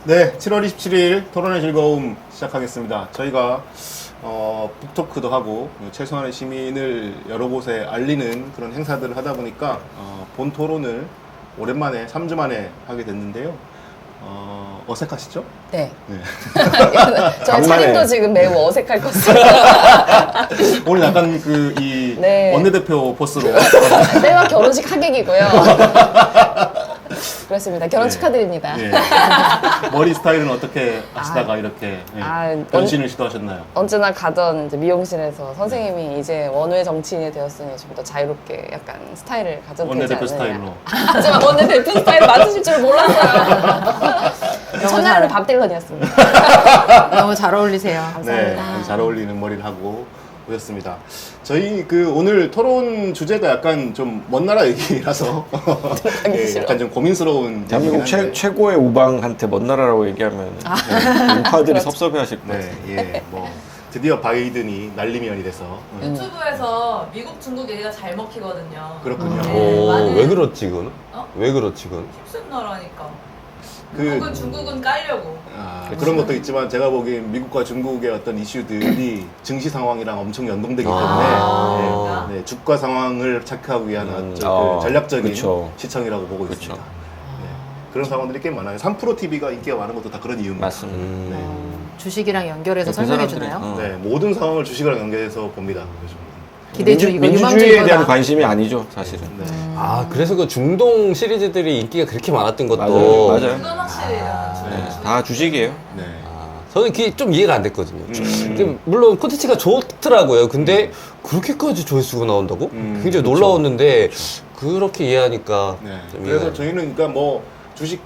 네, 7월 27일 토론의 즐거움 시작하겠습니다. 저희가 북토크도 하고 최소한의 시민을 여러 곳에 알리는 그런 행사들을 하다 보니까 본 토론을 오랜만에 3주 만에 하게 됐는데요. 어색하시죠? 네. 네. 저희 간만에. 차림도 지금 매우 어색할 것 같습니다. 오늘 약간 네. 원내대표 포스로 내가 결혼식 하객이고요. 그렇습니다. 결혼 네. 축하드립니다. 예. 머리 스타일은 어떻게 하시다가 이렇게 변신을 시도하셨나요? 언제나 가던 이제 미용실에서 선생님이 이제 원외 정치인이 되었으니 좀 더 자유롭게 약간 스타일을 가져도 되지 원내대표 않느냐. 스타일로. 하지만 원내대표 스타일 맞으실 줄 몰랐어요. 첫날은 밥 딜런이었습니다. 너무 잘 어울리세요. 네, 잘 어울리는 머리를 하고 오셨습니다. 저희 오늘 토론 주제가 약간 좀 먼 나라 얘기라서 예, 약간 좀 고민스러운 대한민국 제목이긴 한데. 최고의 우방한테 먼 나라라고 얘기하면 인파들이 섭섭해하실 것 같아요. 네, 예, 뭐 드디어 바이든이 날리면이 돼서 유튜브에서 미국, 중국 얘기가 잘 먹히거든요. 그렇군요. 네, 오, 많은- 왜 그렇지, 그건? 어? 왜 그렇지, 그건? 힘센 나라니까. 그- 미국은 중국은 깔려고. 그런 것도 있지만 제가 보기엔 미국과 중국의 어떤 이슈들이 증시 상황이랑 엄청 연동되기 때문에 아. 네, 주가 상황을 체크하기 위한 그 아, 전략적인 그쵸. 시청이라고 보고 그쵸. 있습니다. 네, 그런 상황들이 꽤 많아요. 3프로 TV가 인기가 많은 것도 다 그런 이유입니다. 맞습니다. 주식이랑 연결해서 그 설명해 사람들이- 주나요? 어. 네, 모든 상황을 주식이랑 연계해서 봅니다. 요즘. 기대주 이거 민주주의에 유망주인 대한 거다. 관심이 아니죠, 사실은. 네. 아, 그래서 그 중동 시리즈들이 인기가 그렇게 많았던 것도. 맞아요. 그건 확실히 네, 다 주식이에요. 네. 아, 저는 그게 좀 이해가 안 됐거든요. 음. 근데 물론 콘텐츠가 좋더라고요. 근데 그렇게까지 조회수가 나온다고? 굉장히 그쵸. 놀라웠는데, 그렇게 이해하니까. 네. 좀 그래서 이해가 저희는 그러니까 뭐 주식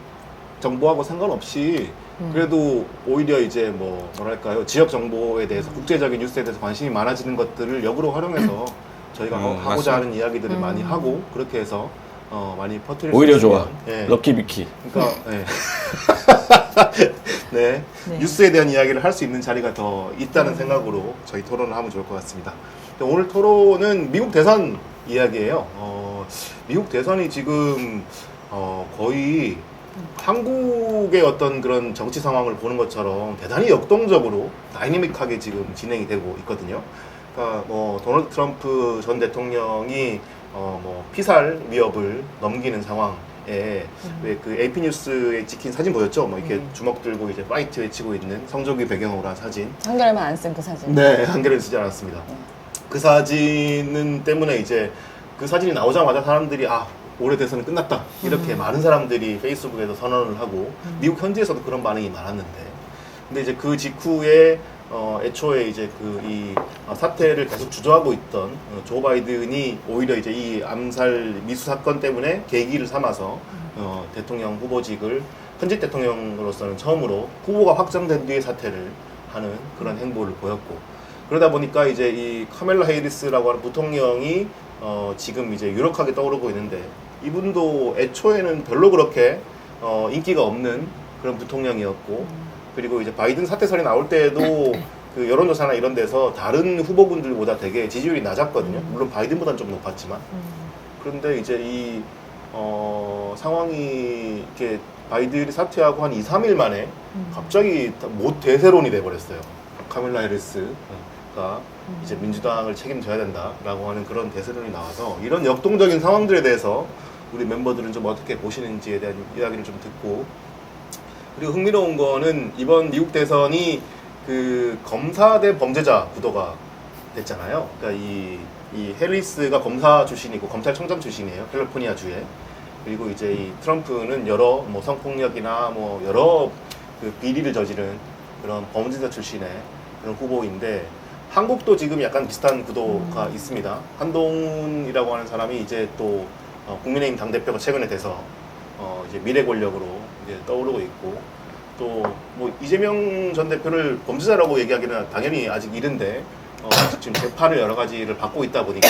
정보하고 상관없이 그래도 오히려 이제 뭐랄까요 지역 정보에 대해서 국제적인 뉴스에 대해서 관심이 많아지는 것들을 역으로 활용해서 저희가 하고자 맞습니다. 하는 이야기들을 많이 하고 그렇게 해서 많이 퍼뜨릴 오히려 수 있으면, 좋아. 예. 럭키비키. 그러니까 네. 네. 뉴스에 대한 이야기를 할 수 있는 자리가 더 있다는 생각으로 저희 토론을 하면 좋을 것 같습니다. 오늘 토론은 미국 대선 이야기예요. 미국 대선이 지금 거의 한국의 어떤 그런 정치 상황을 보는 것처럼 대단히 역동적으로 다이내믹하게 지금 진행이 되고 있거든요. 그러니까 뭐 도널드 트럼프 전 대통령이 뭐 피살 위협을 넘기는 상황에 왜 그 AP 뉴스에 찍힌 사진 보였죠? 뭐 이렇게 주먹 들고 이제 파이트 외치고 있는 성적이 배경으로 한 사진. 한결만 안 쓴 그 사진. 네, 한겨레 쓰지 않았습니다. 그 사진은 때문에 이제 그 사진이 나오자마자 사람들이 올해 대선은 끝났다 이렇게 많은 사람들이 페이스북에서 선언을 하고 미국 현지에서도 그런 반응이 많았는데 근데 이제 그 직후에 애초에 이제 이 사태를 계속 주저하고 있던 조 바이든이 오히려 이제 이 암살 미수 사건 때문에 계기를 삼아서 대통령 후보직을 현직 대통령으로서는 처음으로 후보가 확정된 뒤에 사퇴를 하는 그런 행보를 보였고 그러다 보니까 이제 이 카멜라 해리스라고 하는 부통령이 지금 이제 유력하게 떠오르고 있는데 이분도 애초에는 별로 그렇게 인기가 없는 그런 부통령이었고 그리고 이제 바이든 사퇴설이 나올 때에도 그 여론조사나 이런 데서 다른 후보군들보다 되게 지지율이 낮았거든요. 물론 바이든보다는 좀 높았지만 그런데 이제 이 상황이 이렇게 바이든이 사퇴하고 한 2, 3일 만에 갑자기 못 대세론이 돼버렸어요. 카멜라 해리스가 이제 민주당을 책임져야 된다라고 하는 그런 대세론이 나와서 이런 역동적인 상황들에 대해서 우리 멤버들은 좀 어떻게 보시는지에 대한 이야기를 좀 듣고 그리고 흥미로운 거는 이번 미국 대선이 그 검사 대 범죄자 구도가 됐잖아요. 그러니까 이 해리스가 검사 출신이고 검찰청장 출신이에요. 캘리포니아 주에. 그리고 이제 이 트럼프는 여러 뭐 성폭력이나 뭐 여러 그 비리를 저지른 그런 범죄자 출신의 그런 후보인데 한국도 지금 약간 비슷한 구도가 있습니다. 한동훈이라고 하는 사람이 이제 또 국민의힘 당대표가 최근에 돼서 이제 미래 권력으로 이제 떠오르고 있고 또 뭐 이재명 전 대표를 범죄자라고 얘기하기는 당연히 아직 이른데 지금 재판을 여러 가지를 받고 있다 보니까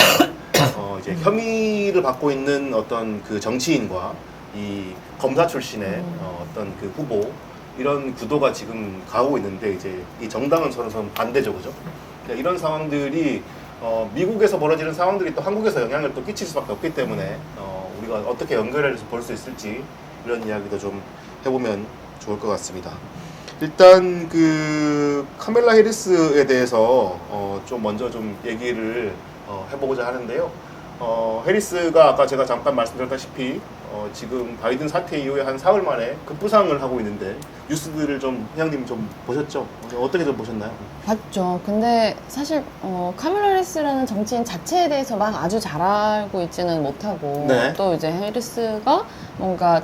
이제 혐의를 받고 있는 어떤 그 정치인과 이 검사 출신의 어떤 그 후보 이런 구도가 지금 가고 있는데 이제 이 정당은 서로 반대죠, 그죠? 그러니까 이런 상황들이 미국에서 벌어지는 상황들이 또 한국에서 영향을 또 끼칠 수밖에 없기 때문에 우리가 어떻게 연결해서 볼 수 있을지 이런 이야기도 좀 해보면 좋을 것 같습니다. 일단 그 카멜라 해리스에 대해서 좀 먼저 좀 얘기를 해보고자 하는데요. 해리스가 아까 제가 잠깐 말씀드렸다시피 지금 바이든 사퇴 이후에 한 사흘 만에 급부상을 하고 있는데 뉴스들을 좀 회장님 좀 보셨죠? 어떻게 좀 보셨나요? 봤죠. 근데 사실 카밀라 해리스라는 정치인 자체에 대해서 막 아주 잘 알고 있지는 못하고 네. 또 이제 해리스가 뭔가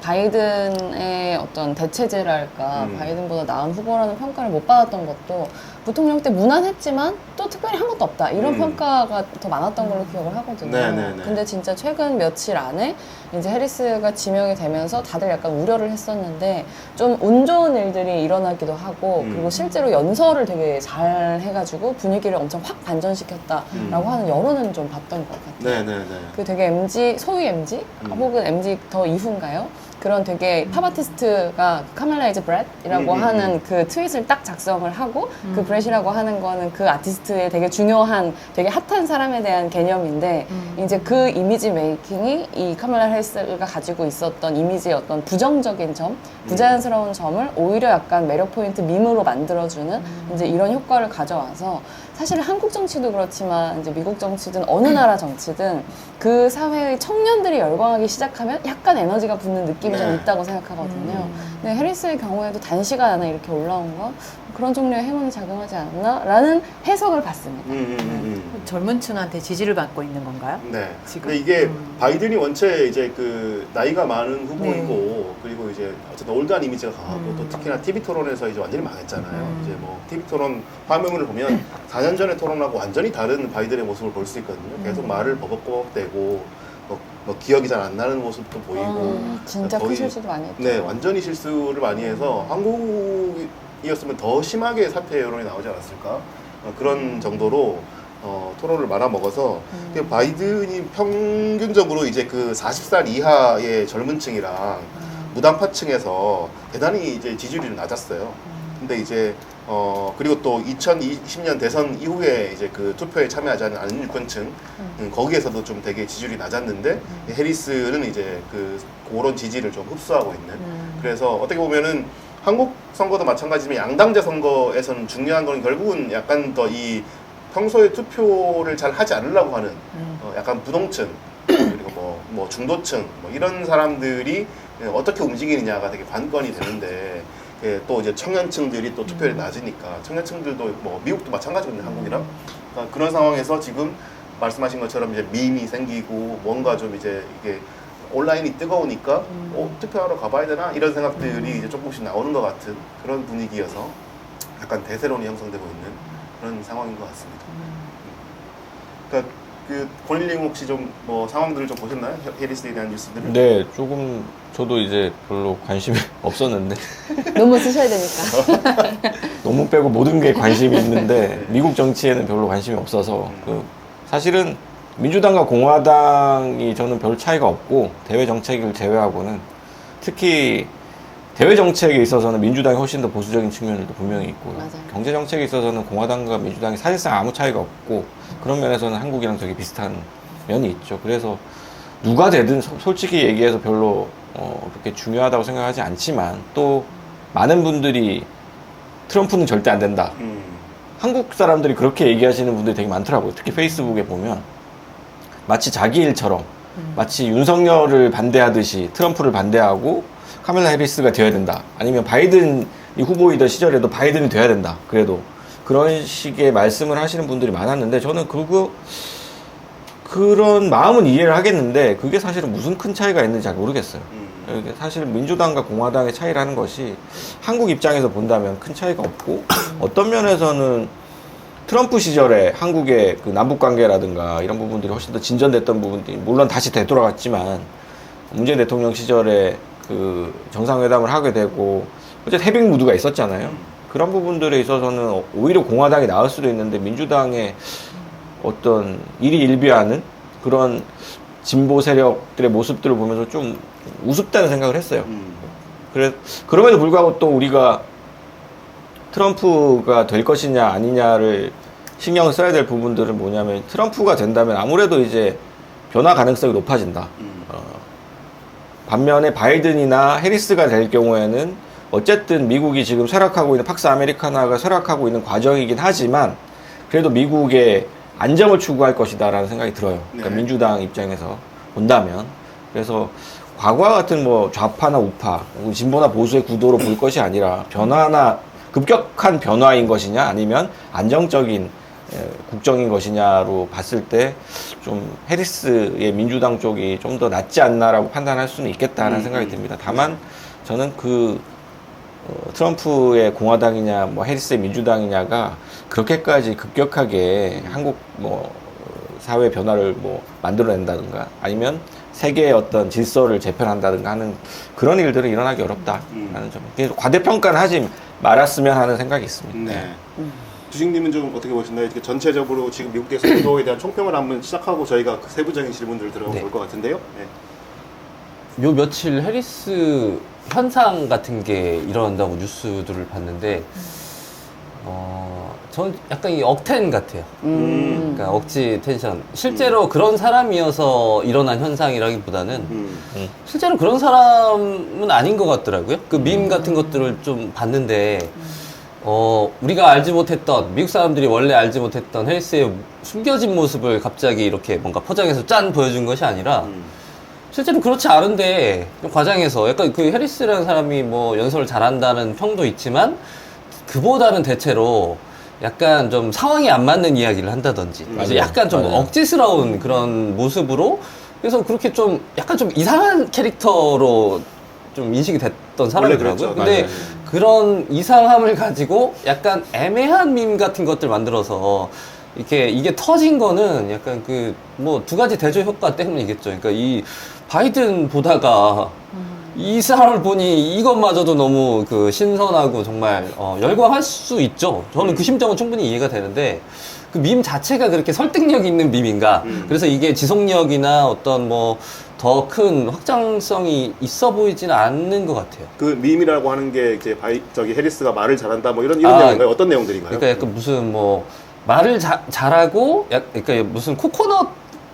바이든의 어떤 대체제랄까 바이든보다 나은 후보라는 평가를 못 받았던 것도 부통령 때 무난했지만 또 특별히 한 것도 없다 이런 평가가 더 많았던 걸로 기억을 하거든요. 네네네. 근데 진짜 최근 며칠 안에 이제 해리스가 지명이 되면서 다들 약간 우려를 했었는데 좀 운 좋은 일들이 일어나기도 하고 그리고 실제로 연설을 되게 잘 해가지고 분위기를 엄청 확 반전시켰다라고 하는 여론은 좀 봤던 것 같아요. 네네네. 그 되게 MG, 소위 MG? 혹은 MG 더 이후인가요? 그런 되게 팝 아티스트가 카멜라 이즈 브렛이라고 하는 그 트윗을 딱 작성을 하고 그 브렛이라고 하는 거는 그 아티스트의 되게 중요한 되게 핫한 사람에 대한 개념인데 이제 그 이미지 메이킹이 이 카멜라 해리스가 가지고 있었던 이미지의 어떤 부정적인 점, 부자연스러운 점을 오히려 약간 매력 포인트 밈으로 만들어주는 이제 이런 효과를 가져와서 사실 한국 정치도 그렇지만 이제 미국 정치든 어느 나라 정치든 그 사회의 청년들이 열광하기 시작하면 약간 에너지가 붙는 느낌이 좀 네. 있다고 생각하거든요. 근데 해리스의 경우에도 단시간 안에 이렇게 올라온 거 그런 종류의 행운이 작용하지 않았나라는 해석을 받습니다. 젊은 층한테 지지를 받고 있는 건가요? 네. 지금? 근데 이게 바이든이 원체 이제 그 나이가 많은 후보이고 그리고 이제 어쨌든 올드한 이미지가 강하고 또 특히나 TV 토론에서 이제 완전히 망했잖아요. 이제 뭐 TV 토론 화면을 보면 4년 전에 토론하고 완전히 다른 바이든의 모습을 볼 수 있거든요. 계속 말을 버벅버벅대고 뭐 기억이 잘 안 나는 모습도 보이고 진짜 큰 거의- 실수도 많이 했죠. 네, 완전히 실수를 많이 해서 한국이었으면 더 심하게 사퇴 여론이 나오지 않았을까? 그런 정도로 토론을 말아먹어서 바이든이 평균적으로 이제 그 40살 이하의 젊은 층이랑 무당파층에서 대단히 이제 지지율이 낮았어요. 근데 이제 그리고 또 2020년 대선 이후에 이제 그 투표에 참여하지 않은 유권층 거기에서도 좀 되게 지지율이 낮았는데 해리스는 이제 그런 지지를 좀 흡수하고 있는 그래서 어떻게 보면은 한국 선거도 마찬가지지만 양당제 선거에서는 중요한 건 결국은 약간 더 이 평소에 투표를 잘 하지 않으려고 하는 약간 부동층 그리고 뭐 중도층 뭐 이런 사람들이 어떻게 움직이느냐가 되게 관건이 되는데 또 이제 청년층들이 또 투표율이 낮으니까 청년층들도 뭐 미국도 마찬가지거든요 한국이랑 그러니까 그런 상황에서 지금 말씀하신 것처럼 이제 밈이 생기고 뭔가 좀 이제 이게 온라인이 뜨거우니까 투표하러 가봐야 되나 이런 생각들이 이제 조금씩 나오는 것 같은 그런 분위기여서 약간 대세론이 형성되고 있는 그런 상황인 것 같습니다. 그러니까 그 권일님 혹시 좀 뭐 상황들을 좀 보셨나요? 해리스에 대한 뉴스들을? 네, 조금 저도 이제 별로 관심이 없었는데 논문 쓰셔야 되니까. 논문 빼고 모든 게 관심이 있는데 미국 정치에는 별로 관심이 없어서 사실은 민주당과 공화당이 저는 별 차이가 없고 대외 정책을 제외하고는 특히 대외 정책에 있어서는 민주당이 훨씬 더 보수적인 측면도 분명히 있고요. 맞아요. 경제 정책에 있어서는 공화당과 민주당이 사실상 아무 차이가 없고 그런 면에서는 한국이랑 되게 비슷한 면이 있죠. 그래서 누가 되든 솔직히 얘기해서 별로 그렇게 중요하다고 생각하지 않지만 또 많은 분들이 트럼프는 절대 안 된다. 한국 사람들이 그렇게 얘기하시는 분들이 되게 많더라고요. 특히 페이스북에 보면 마치 자기 일처럼 마치 윤석열을 반대하듯이 트럼프를 반대하고 카멜라 해리스가 되어야 된다. 아니면 바이든이 후보이던 시절에도 바이든이 돼야 된다. 그래도 그런 식의 말씀을 하시는 분들이 많았는데 저는 그런 마음은 이해를 하겠는데 그게 사실은 무슨 큰 차이가 있는지 잘 모르겠어요. 이게 사실 민주당과 공화당의 차이라는 것이 한국 입장에서 본다면 큰 차이가 없고 어떤 면에서는 트럼프 시절에 한국의 그 남북 관계라든가 이런 부분들이 훨씬 더 진전됐던 부분들이 물론 다시 되돌아갔지만 문재인 대통령 시절에 그 정상회담을 하게 되고 어쨌든 해빙 무드가 있었잖아요. 그런 부분들에 있어서는 오히려 공화당이 나을 수도 있는데 민주당의 어떤 일희일비하는 그런 진보 세력들의 모습들을 보면서 좀 우습다는 생각을 했어요. 그럼에도 불구하고 또 우리가 트럼프가 될 것이냐 아니냐를 신경을 써야 될 부분들은 뭐냐면 트럼프가 된다면 아무래도 이제 변화 가능성이 높아진다. 반면에 바이든이나 해리스가 될 경우에는 어쨌든 미국이 지금 쇠락하고 있는 팍스 아메리카나가 쇠락하고 있는 과정이긴 하지만 그래도 미국의 안정을 추구할 것이다라는 생각이 들어요. 그러니까 네. 민주당 입장에서 본다면. 그래서 과거와 같은 뭐 좌파나 우파, 진보나 보수의 구도로 볼 것이 아니라 변화나 급격한 변화인 것이냐 아니면 안정적인 국정인 것이냐로 봤을 때 좀 해리스의 민주당 쪽이 좀 더 낫지 않나라고 판단할 수는 있겠다는 생각이 듭니다. 다만 저는 트럼프의 공화당이냐 뭐 해리스의 민주당이냐가 그렇게까지 급격하게 한국 뭐 사회 변화를 뭐 만들어낸다든가 아니면 세계의 어떤 질서를 재편한다든가 하는 그런 일들은 일어나기 어렵다라는 점. 그래서 과대평가는 하지 말았으면 하는 생각이 있습니다. 네. 주식님은 좀 어떻게 보시나요? 이렇게 전체적으로 지금 미국 대선 구도에 대한 총평을 한번 시작하고 저희가 그 세부적인 질문들을 들어가 볼 것 같은데요. 네. 요 며칠 해리스 현상 같은 게 일어난다고 뉴스들을 봤는데, 전 약간 이 억텐 같아요. 그러니까 억지 텐션. 실제로 그런 사람이어서 일어난 현상이라기보다는 실제로 그런 사람은 아닌 것 같더라고요. 그 밈 같은 것들을 좀 봤는데, 우리가 알지 못했던, 미국 사람들이 원래 알지 못했던 해리스의 숨겨진 모습을 갑자기 이렇게 뭔가 포장해서 짠 보여준 것이 아니라, 실제로 그렇지 않은데, 좀 과장해서, 약간 그 해리스라는 사람이 뭐 연설을 잘한다는 평도 있지만, 그보다는 대체로 약간 좀 상황이 안 맞는 이야기를 한다든지, 그래서 약간 좀 맞아요. 억지스러운 그런 모습으로, 그래서 그렇게 좀 약간 좀 이상한 캐릭터로 좀 인식이 됐던 사람이더라고요. 그랬죠. 근데 맞아요. 그런 이상함을 가지고 약간 애매한 밈 같은 것들 만들어서 이게 터진 거는 약간 그 뭐 두 가지 대조 효과 때문이겠죠. 그러니까 이 바이든 보다가 이 사람을 보니 이것마저도 너무 그 신선하고 정말 열광할 수 있죠. 저는 그 심정은 충분히 이해가 되는데 그 밈 자체가 그렇게 설득력 있는 밈인가? 그래서 이게 지속력이나 어떤 뭐 더 큰 확장성이 있어 보이지는 않는 것 같아요. 그 밈이라고 하는 게 이제 해리스가 말을 잘한다 뭐 이런 내용인가요? 어떤 내용들인가요? 그러니까 약간 무슨 뭐 말을 잘하고 그러니까 무슨 코코넛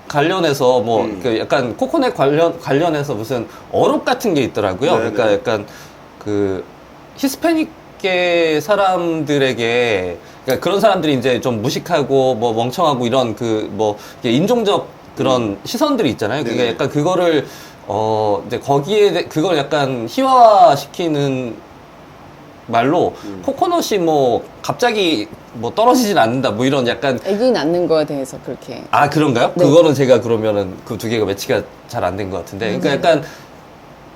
관련해서 뭐 그 약간 코코넛 관련해서 무슨 어록 같은 게 있더라고요. 네네. 그러니까 약간 그 히스패닉계 사람들에게 그러니까 그런 사람들이 이제 좀 무식하고 뭐 멍청하고 이런 그 뭐 인종적 그런 시선들이 있잖아요. 그러니까 네네. 약간 그거를 이제 거기에 그걸 약간 희화시키는 말로 코코넛이 뭐 갑자기 뭐 떨어지진 않는다 뭐 이런 약간 아기 낳는 거에 대해서 그렇게. 아 그런가요? 네. 그거는 제가 그러면은 그 두 개가 매치가 잘 안 된 것 같은데 그러니까 약간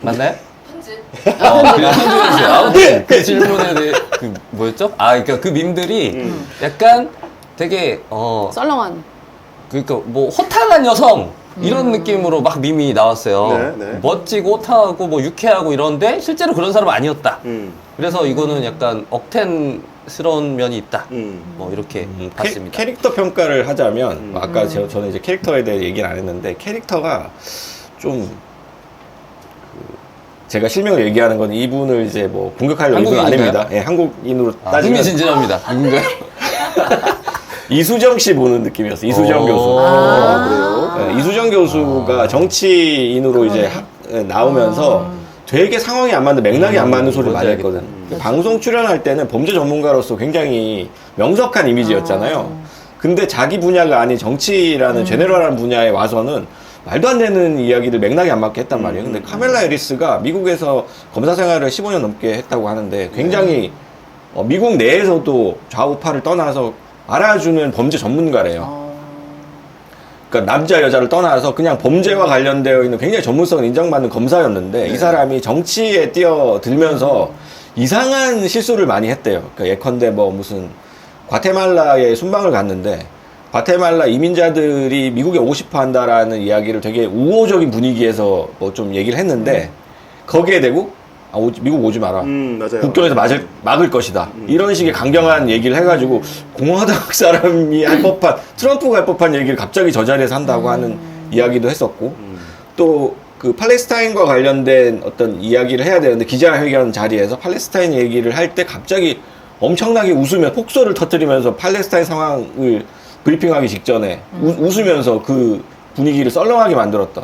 맞나요? 편집. 편집해주세요. 아무튼 그 질문에 대해 그 뭐였죠? 아 그러니까 그 밈들이 약간 되게 썰렁한. 그러니까 뭐 호탕한 여성 이런 느낌으로 막 밈이 나왔어요. 네, 네. 멋지고 호탕하고 뭐 유쾌하고 이런데 실제로 그런 사람은 아니었다. 음. 그래서 이거는 약간 억텐스러운 면이 있다. 뭐 이렇게 봤습니다. 캐릭터 평가를 하자면 아까 저는 이제 캐릭터에 대해 얘기는 안 했는데 캐릭터가 좀 제가 실명을 얘기하는 건 이분을 이제 뭐 공격할 의도는 한국인인가요? 아닙니다. 예, 한국인으로 따지면 흥미진진합니다. 누군가요? 이수정 씨 보는 느낌이었어요. 이수정 교수. 그래요? 예, 이수정 교수가 정치인으로 이제 나오면서 되게 상황이 안 맞는 맥락이 안 맞는 소리를 많이 했거든. 방송 출연할 때는 범죄 전문가로서 굉장히 명석한 이미지였잖아요. 근데 자기 분야가 아닌 정치라는 제네럴한 분야에 와서는 말도 안 되는 이야기들 맥락이 안 맞게 했단 말이에요. 근데 카멜라 해리스가 미국에서 검사 생활을 15년 넘게 했다고 하는데 굉장히 미국 내에서도 좌우파를 떠나서 알아주는 범죄 전문가래요. 그러니까 남자 여자를 떠나서 그냥 범죄와 관련되어 있는 굉장히 전문성을 인정받는 검사였는데 이 사람이 정치에 뛰어들면서 이상한 실수를 많이 했대요. 그러니까 예컨대 뭐 무슨 과테말라에 순방을 갔는데 과테말라 이민자들이 미국에 오고 싶어 한다라는 이야기를 되게 우호적인 분위기에서 뭐 좀 얘기를 했는데 거기에 대고 미국 오지 마라. 맞아요. 국경에서 막을 것이다. 이런 식의 강경한 얘기를 해가지고 공화당 사람이 할 법한 트럼프가 할 법한 얘기를 갑자기 저 자리에서 한다고 하는 이야기도 했었고 또 그 팔레스타인과 관련된 어떤 이야기를 해야 되는데 기자회견 자리에서 팔레스타인 얘기를 할 때 갑자기 엄청나게 웃으며 폭소를 터뜨리면서 팔레스타인 상황을 브리핑하기 직전에 웃으면서 그 분위기를 썰렁하게 만들었던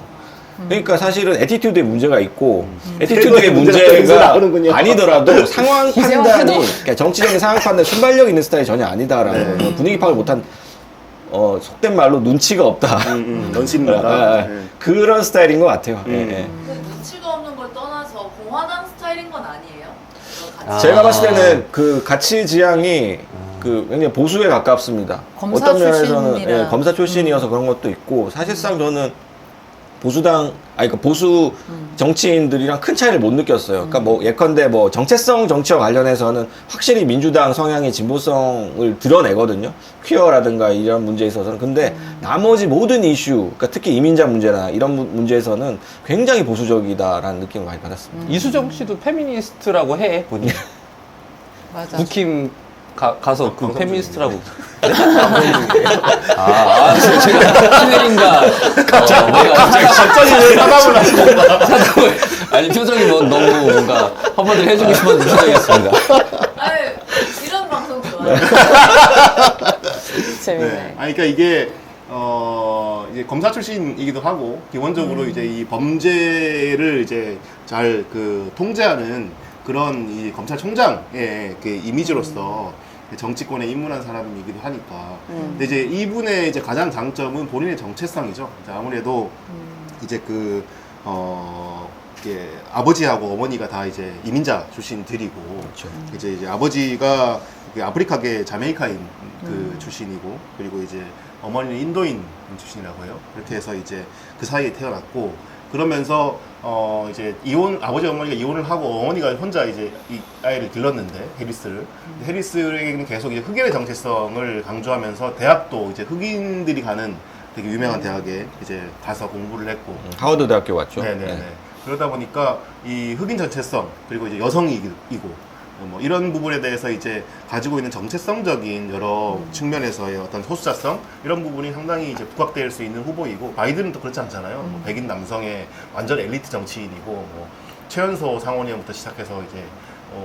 그러니까 사실은 애티튜드에 문제가 있고 문제가 애티튜드의 문제가 여기서 나오는군요. 아니더라도 상황 기재와 판단이 해도. 그러니까 정치적인 상황 판단 순발력 있는 스타일이 전혀 아니다라는 거예요. 분위기 파악을 못한 속된 말로 눈치가 없다. 넌신다. 그런 스타일인 것 같아요. 예, 예. 그 눈치가 없는 걸 떠나서 공화당 스타일인 건 아니에요? 그거 같이 제가 봤을 때는 그 가치 지향이 그 굉장히 보수에 가깝습니다. 검사 어떤 면에서는 출신이라. 검사 출신이어서 그런 것도 있고 사실상 저는 그러니까 보수 정치인들이랑 큰 차이를 못 느꼈어요. 그러니까 뭐 예컨대 뭐 정체성 정치와 관련해서는 확실히 민주당 성향의 진보성을 드러내거든요. 퀴어라든가 이런 문제에 있어서는. 근데 나머지 모든 이슈, 그러니까 특히 이민자 문제나 이런 문제에서는 굉장히 보수적이다라는 느낌을 많이 받았습니다. 이수정 씨도 페미니스트라고 해 본인. 맞아. 국힘 가서 그 방송 페미니스트라고. 제가 실례인가. 갑자기 사담을 하시는다. 사담을. 아니, 표정이 너무 뭔가 한마디를 해주고 싶어서 표정이었습니다. 아유, 이런 방송 좋아요. 재밌네. 네. 아니, 그러니까 이게 이제 검사 출신이기도 하고 기본적으로 이제 이 범죄를 이제 잘 그 통제하는 그런 이 검찰총장의 그 이미지로서 정치권에 입문한 사람이기도 하니까. 근데 이제 이분의 이제 가장 장점은 본인의 정체성이죠. 이제 아무래도 이제 이게 아버지하고 어머니가 다 이제 이민자 출신들이고, 그렇죠. 이제 아버지가 그 아프리카계 자메이카인 그 출신이고, 그리고 이제 어머니는 인도인 출신이라고 해요. 그렇게 해서 이제 그 사이에 태어났고, 그러면서 이제 아버지 어머니가 이혼을 하고 어머니가 혼자 이제 이 아이를 길렀는데, 해리스에게는 계속 이제 흑인의 정체성을 강조하면서 대학도 이제 흑인들이 가는 되게 유명한 대학에 이제 가서 공부를 했고, 하워드 대학교 왔죠. 네네네. 네. 그러다 보니까 이 흑인 정체성, 그리고 이제 여성이고 뭐 이런 부분에 대해서 이제 가지고 있는 정체성적인 여러 측면에서의 어떤 소수자성, 이런 부분이 상당히 이제 부각될 수 있는 후보이고, 바이든은 또 그렇지 않잖아요. 뭐 백인 남성의 완전 엘리트 정치인이고, 뭐 최연소 상원의원부터 시작해서 이제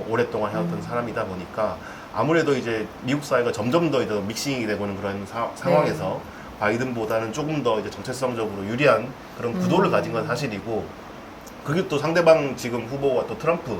오랫동안 해왔던 사람이다 보니까 아무래도 이제 미국 사회가 점점 더 이제 믹싱이 되고는 그런 상황에서 바이든보다는 조금 더 이제 정체성적으로 유리한 그런 구도를 가진 건 사실이고, 그게 또 상대방 지금 후보가 또 트럼프,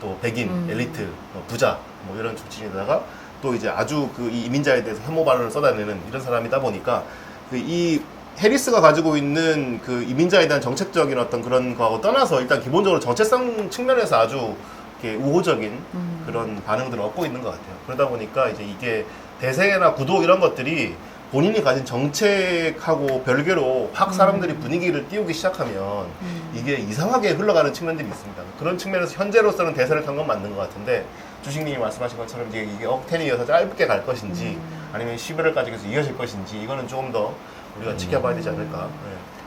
또 백인, 엘리트, 부자, 뭐 이런 정치인에다가 또 이제 아주 그 이 이민자에 대해서 혐오 발언을 쏟아내는 이런 사람이다 보니까 그 이 해리스가 가지고 있는 그 이민자에 대한 정책적인 어떤 그런 거하고 떠나서 일단 기본적으로 정체성 측면에서 아주 이렇게 우호적인 그런 반응들을 얻고 있는 것 같아요. 그러다 보니까 이제 이게 대세나 구도 이런 것들이 본인이 가진 정책하고 별개로 확 사람들이 분위기를 띄우기 시작하면 이게 이상하게 흘러가는 측면들이 있습니다. 그런 측면에서 현재로서는 대세를 탄 건 맞는 것 같은데, 주식님이 말씀하신 것처럼 이게 억텐이 이어서 짧게 갈 것인지 아니면 11월까지 계속 이어질 것인지, 이거는 조금 더 우리가 지켜봐야 되지 않을까,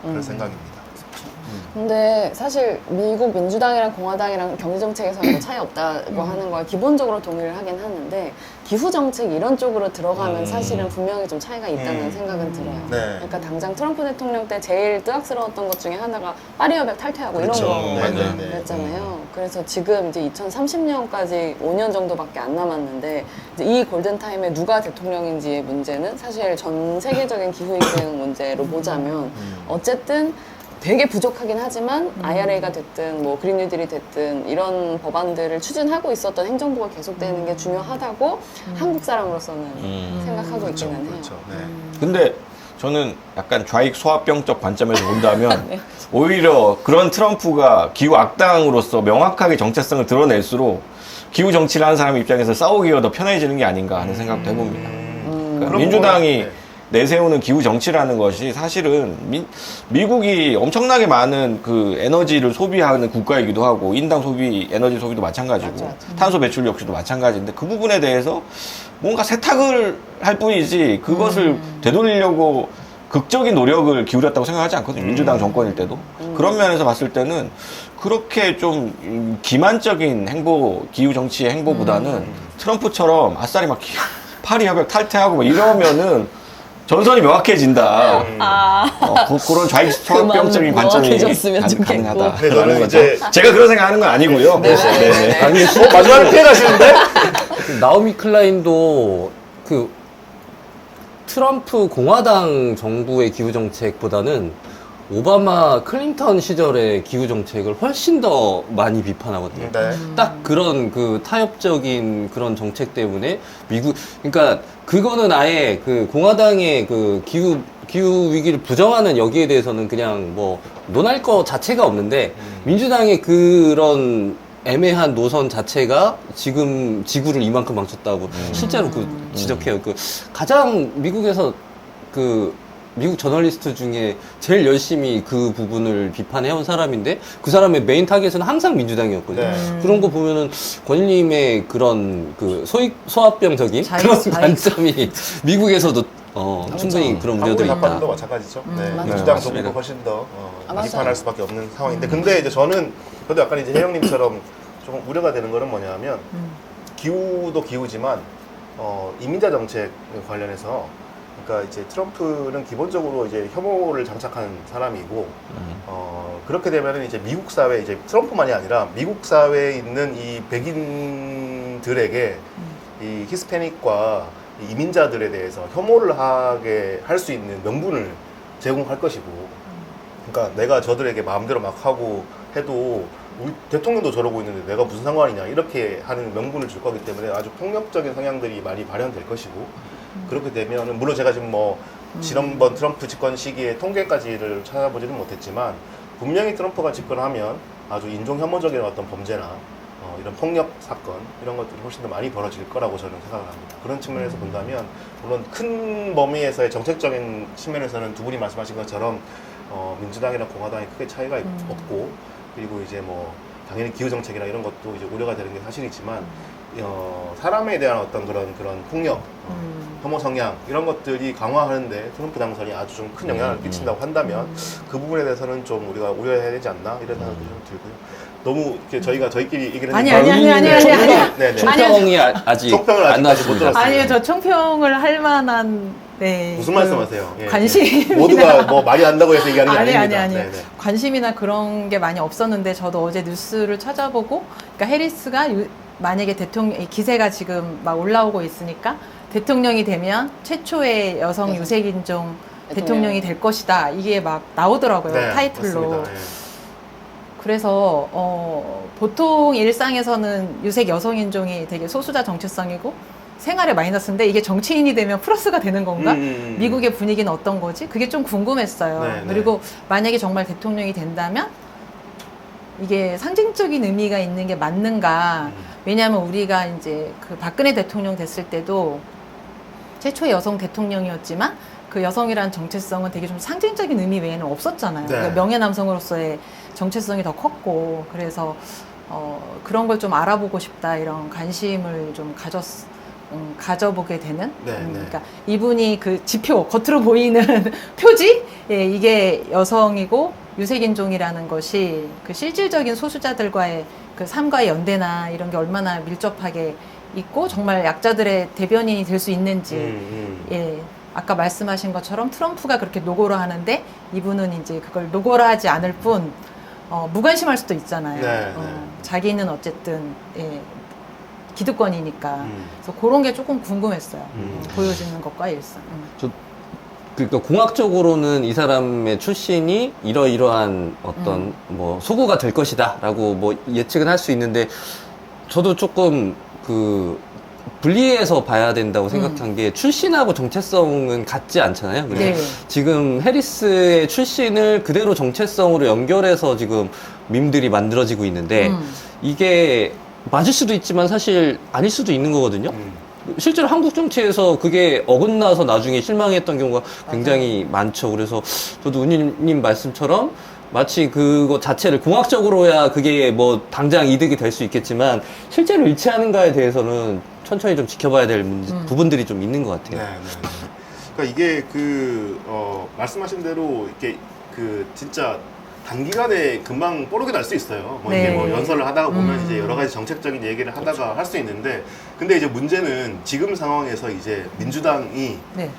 그런 생각입니다. 근데 사실 미국 민주당이랑 공화당이랑 경제 정책에서는 차이 없다고 하는 걸 기본적으로 동의를 하긴 하는데, 기후 정책 이런 쪽으로 들어가면 사실은 분명히 좀 차이가 있다는 생각은 들어요. 네. 그러니까 당장 트럼프 대통령 때 제일 뜨악스러웠던 것 중에 하나가 파리 협약 탈퇴하고 그렇죠. 이런 네, 네, 네. 거였잖아요. 그래서 지금 이제 2030년까지 5년 정도밖에 안 남았는데, 이제 이 골든 타임에 누가 대통령인지의 문제는 사실 전 세계적인 기후 위기 문제로 보자면 어쨌든 되게 부족하긴 하지만 IRA가 됐든 뭐 그린 뉴딜이 됐든 이런 법안들을 추진하고 있었던 행정부가 계속되는 게 중요하다고 한국 사람으로서는 생각하고 있기는 해요. 그렇죠. 네. 근데 저는 약간 좌익 소화병적 관점에서 본다면 오히려 그런 트럼프가 기후 악당으로서 명확하게 정체성을 드러낼수록 기후 정치를 하는 사람 입장에서 싸우기가 더 편해지는 게 아닌가 하는 생각도 해봅니다. 그러니까 그런 민주당이 부분은, 내세우는 기후 정치라는 것이 사실은 미국이 엄청나게 많은 그 에너지를 소비하는 국가이기도 하고, 인당 에너지 소비도 마찬가지고, 맞아. 탄소 배출 역시도 마찬가지인데, 그 부분에 대해서 뭔가 세탁을 할 뿐이지 그것을 되돌리려고 극적인 노력을 기울였다고 생각하지 않거든요. 민주당 정권일 때도. 그런 면에서 봤을 때는 그렇게 좀 기만적인 기후 정치의 행보보다는 트럼프처럼 아싸리 막 파리 협약 탈퇴하고 뭐 이러면은 전선이 명확해진다. 그런 좌익 소화병적인 관점이 명확해졌으면 좋겠고. 가능하다. 네, 저는 이제 제가 그런 생각하는 건 아니고요. 네. 아니, 마지막에 피해 가시는데? 나오미 클라인도 그 트럼프 공화당 정부의 기후 정책보다는 오바마 클린턴 시절의 기후 정책을 훨씬 더 많이 비판하거든요. 네. 딱 그런 그 타협적인 그런 정책 때문에 미국, 그러니까 그거는 아예 그 공화당의 그 기후 위기를 부정하는 여기에 대해서는 그냥 뭐 논할 거 자체가 없는데 민주당의 그런 애매한 노선 자체가 지금 지구를 이만큼 망쳤다고 실제로 그 지적해요. 그 가장 미국에서 그 미국 저널리스트 중에 제일 열심히 그 부분을 비판해온 사람인데 그 사람의 메인 타겟은 항상 민주당이었거든요. 네. 그런 거 보면은 권님의 그런 그 소합병적인 자유, 그런 자유. 관점이 미국에서도 충분히 그런 한국의 우려들이 사건도 있다. 마찬가지죠. 네. 맞아요. 민주당 맞습니다. 정부가 훨씬 더 맞아요. 비판할 수밖에 없는 상황인데, 근데 이제 저는 저도 약간 이제 혜영님처럼 조금 우려가 되는 거는 뭐냐면 기후도 기후지만 이민자 정책 관련해서 그러니까 이제 트럼프는 기본적으로 이제 혐오를 장착한 사람이고 그렇게 되면은 이제 미국 사회 이제 트럼프만이 아니라 미국 사회에 있는 이 백인들에게 이 히스패닉과 이 이민자들에 대해서 혐오를 하게 할 수 있는 명분을 제공할 것이고, 그러니까 내가 저들에게 마음대로 막 하고 해도 우리 대통령도 저러고 있는데 내가 무슨 상관이냐 이렇게 하는 명분을 줄 거기 때문에 아주 폭력적인 성향들이 많이 발현될 것이고, 그렇게 되면은 물론 제가 지금 뭐 지난번 트럼프 집권 시기에 통계까지를 찾아보지는 못했지만 분명히 트럼프가 집권하면 아주 인종 혐오적인 어떤 범죄나 이런 폭력 사건 이런 것들이 훨씬 더 많이 벌어질 거라고 저는 생각을 합니다. 그런 측면에서 본다면 물론 큰 범위에서의 정책적인 측면에서는 두 분이 말씀하신 것처럼 민주당이랑 공화당이 크게 차이가 없고, 그리고 이제 뭐 당연히 기후 정책이나 이런 것도 이제 우려가 되는 게 사실이지만 사람에 대한 어떤 그런 폭력, 혐오 성향 이런 것들이 강화하는데 트럼프 당선이 아주 좀 큰 영향을 끼친다고 한다면 그 부분에 대해서는 좀 우리가 우려해야 되지 않나 이런 생각도 좀 들고요. 너무 이렇게 저희가 저희끼리 얘기를 아니, 했는데 아니. 네네. 총평이 아직 총평을 아직까지 안 못 나왔습니다. 들었어요. 아니요, 저 총평을 할 만한 무슨 말씀하세요? 예, 관심이나 모두가 뭐 말이 안다고 해서 얘기하는 게 아니. 아닙니다. 네네. 관심이나 그런 게 많이 없었는데 저도 어제 뉴스를 찾아보고, 그러니까 해리스가 만약에 대통령 기세가 지금 막 올라오고 있으니까 대통령이 되면 최초의 여성 유색인종 대통령이 될 것이다. 이게 막 나오더라고요. 네, 타이틀로. 맞습니다. 예. 그래서 보통 일상에서는 유색 여성인종이 되게 소수자 정체성이고 생활에 마이너스인데 이게 정치인이 되면 플러스가 되는 건가? 미국의 분위기는 어떤 거지? 그게 좀 궁금했어요. 네, 그리고 만약에 정말 대통령이 된다면 이게 상징적인 의미가 있는 게 맞는가? 왜냐하면 우리가 이제 그 박근혜 대통령 됐을 때도 최초의 여성 대통령이었지만 그 여성이라는 정체성은 되게 좀 상징적인 의미 외에는 없었잖아요. 네. 그러니까 명예 남성으로서의 정체성이 더 컸고, 그래서 그런 걸 좀 알아보고 싶다, 이런 관심을 좀 가져보게 되는. 네, 네. 그러니까 이분이 그 지표, 겉으로 보이는 표지, 예, 이게 여성이고 유색인종이라는 것이 그 실질적인 소수자들과의 그 삶과의 연대나 이런 게 얼마나 밀접하게 있고 정말 약자들의 대변인이 될 수 있는지. 예. 아까 말씀하신 것처럼 트럼프가 그렇게 노고를 하는데 이분은 이제 그걸 노고를 하지 않을 뿐 무관심할 수도 있잖아요. 네, 네. 자기는 어쨌든 예, 기득권이니까. 그래서 그런 게 조금 궁금했어요. 보여지는 것과 일상. 그러니까 공학적으로는 이 사람의 출신이 이러이러한 어떤 뭐 소구가 될 것이다라고 뭐 예측은 할 수 있는데, 저도 조금 그 분리해서 봐야 된다고 생각한 게 출신하고 정체성은 같지 않잖아요. 네. 지금 해리스의 출신을 그대로 정체성으로 연결해서 지금 밈들이 만들어지고 있는데 이게 맞을 수도 있지만 사실 아닐 수도 있는 거거든요. 실제로 한국 정치에서 그게 어긋나서 나중에 실망했던 경우가 굉장히 많죠. 그래서 저도 은희님 말씀처럼 마치 그거 자체를 공학적으로야 그게 뭐 당장 이득이 될 수 있겠지만 실제로 일치하는가에 대해서는 천천히 좀 지켜봐야 될 부분들이 좀 있는 것 같아요. 네. 그러니까 이게 말씀하신 대로 이렇게 진짜 단기간에 금방 뽀록이 날 수 있어요. 뭐 이게 네. 뭐 연설을 하다가 보면 이제 여러 가지 정책적인 얘기를 하다가 할 수 있는데, 근데 이제 문제는 지금 상황에서 이제 민주당이 네.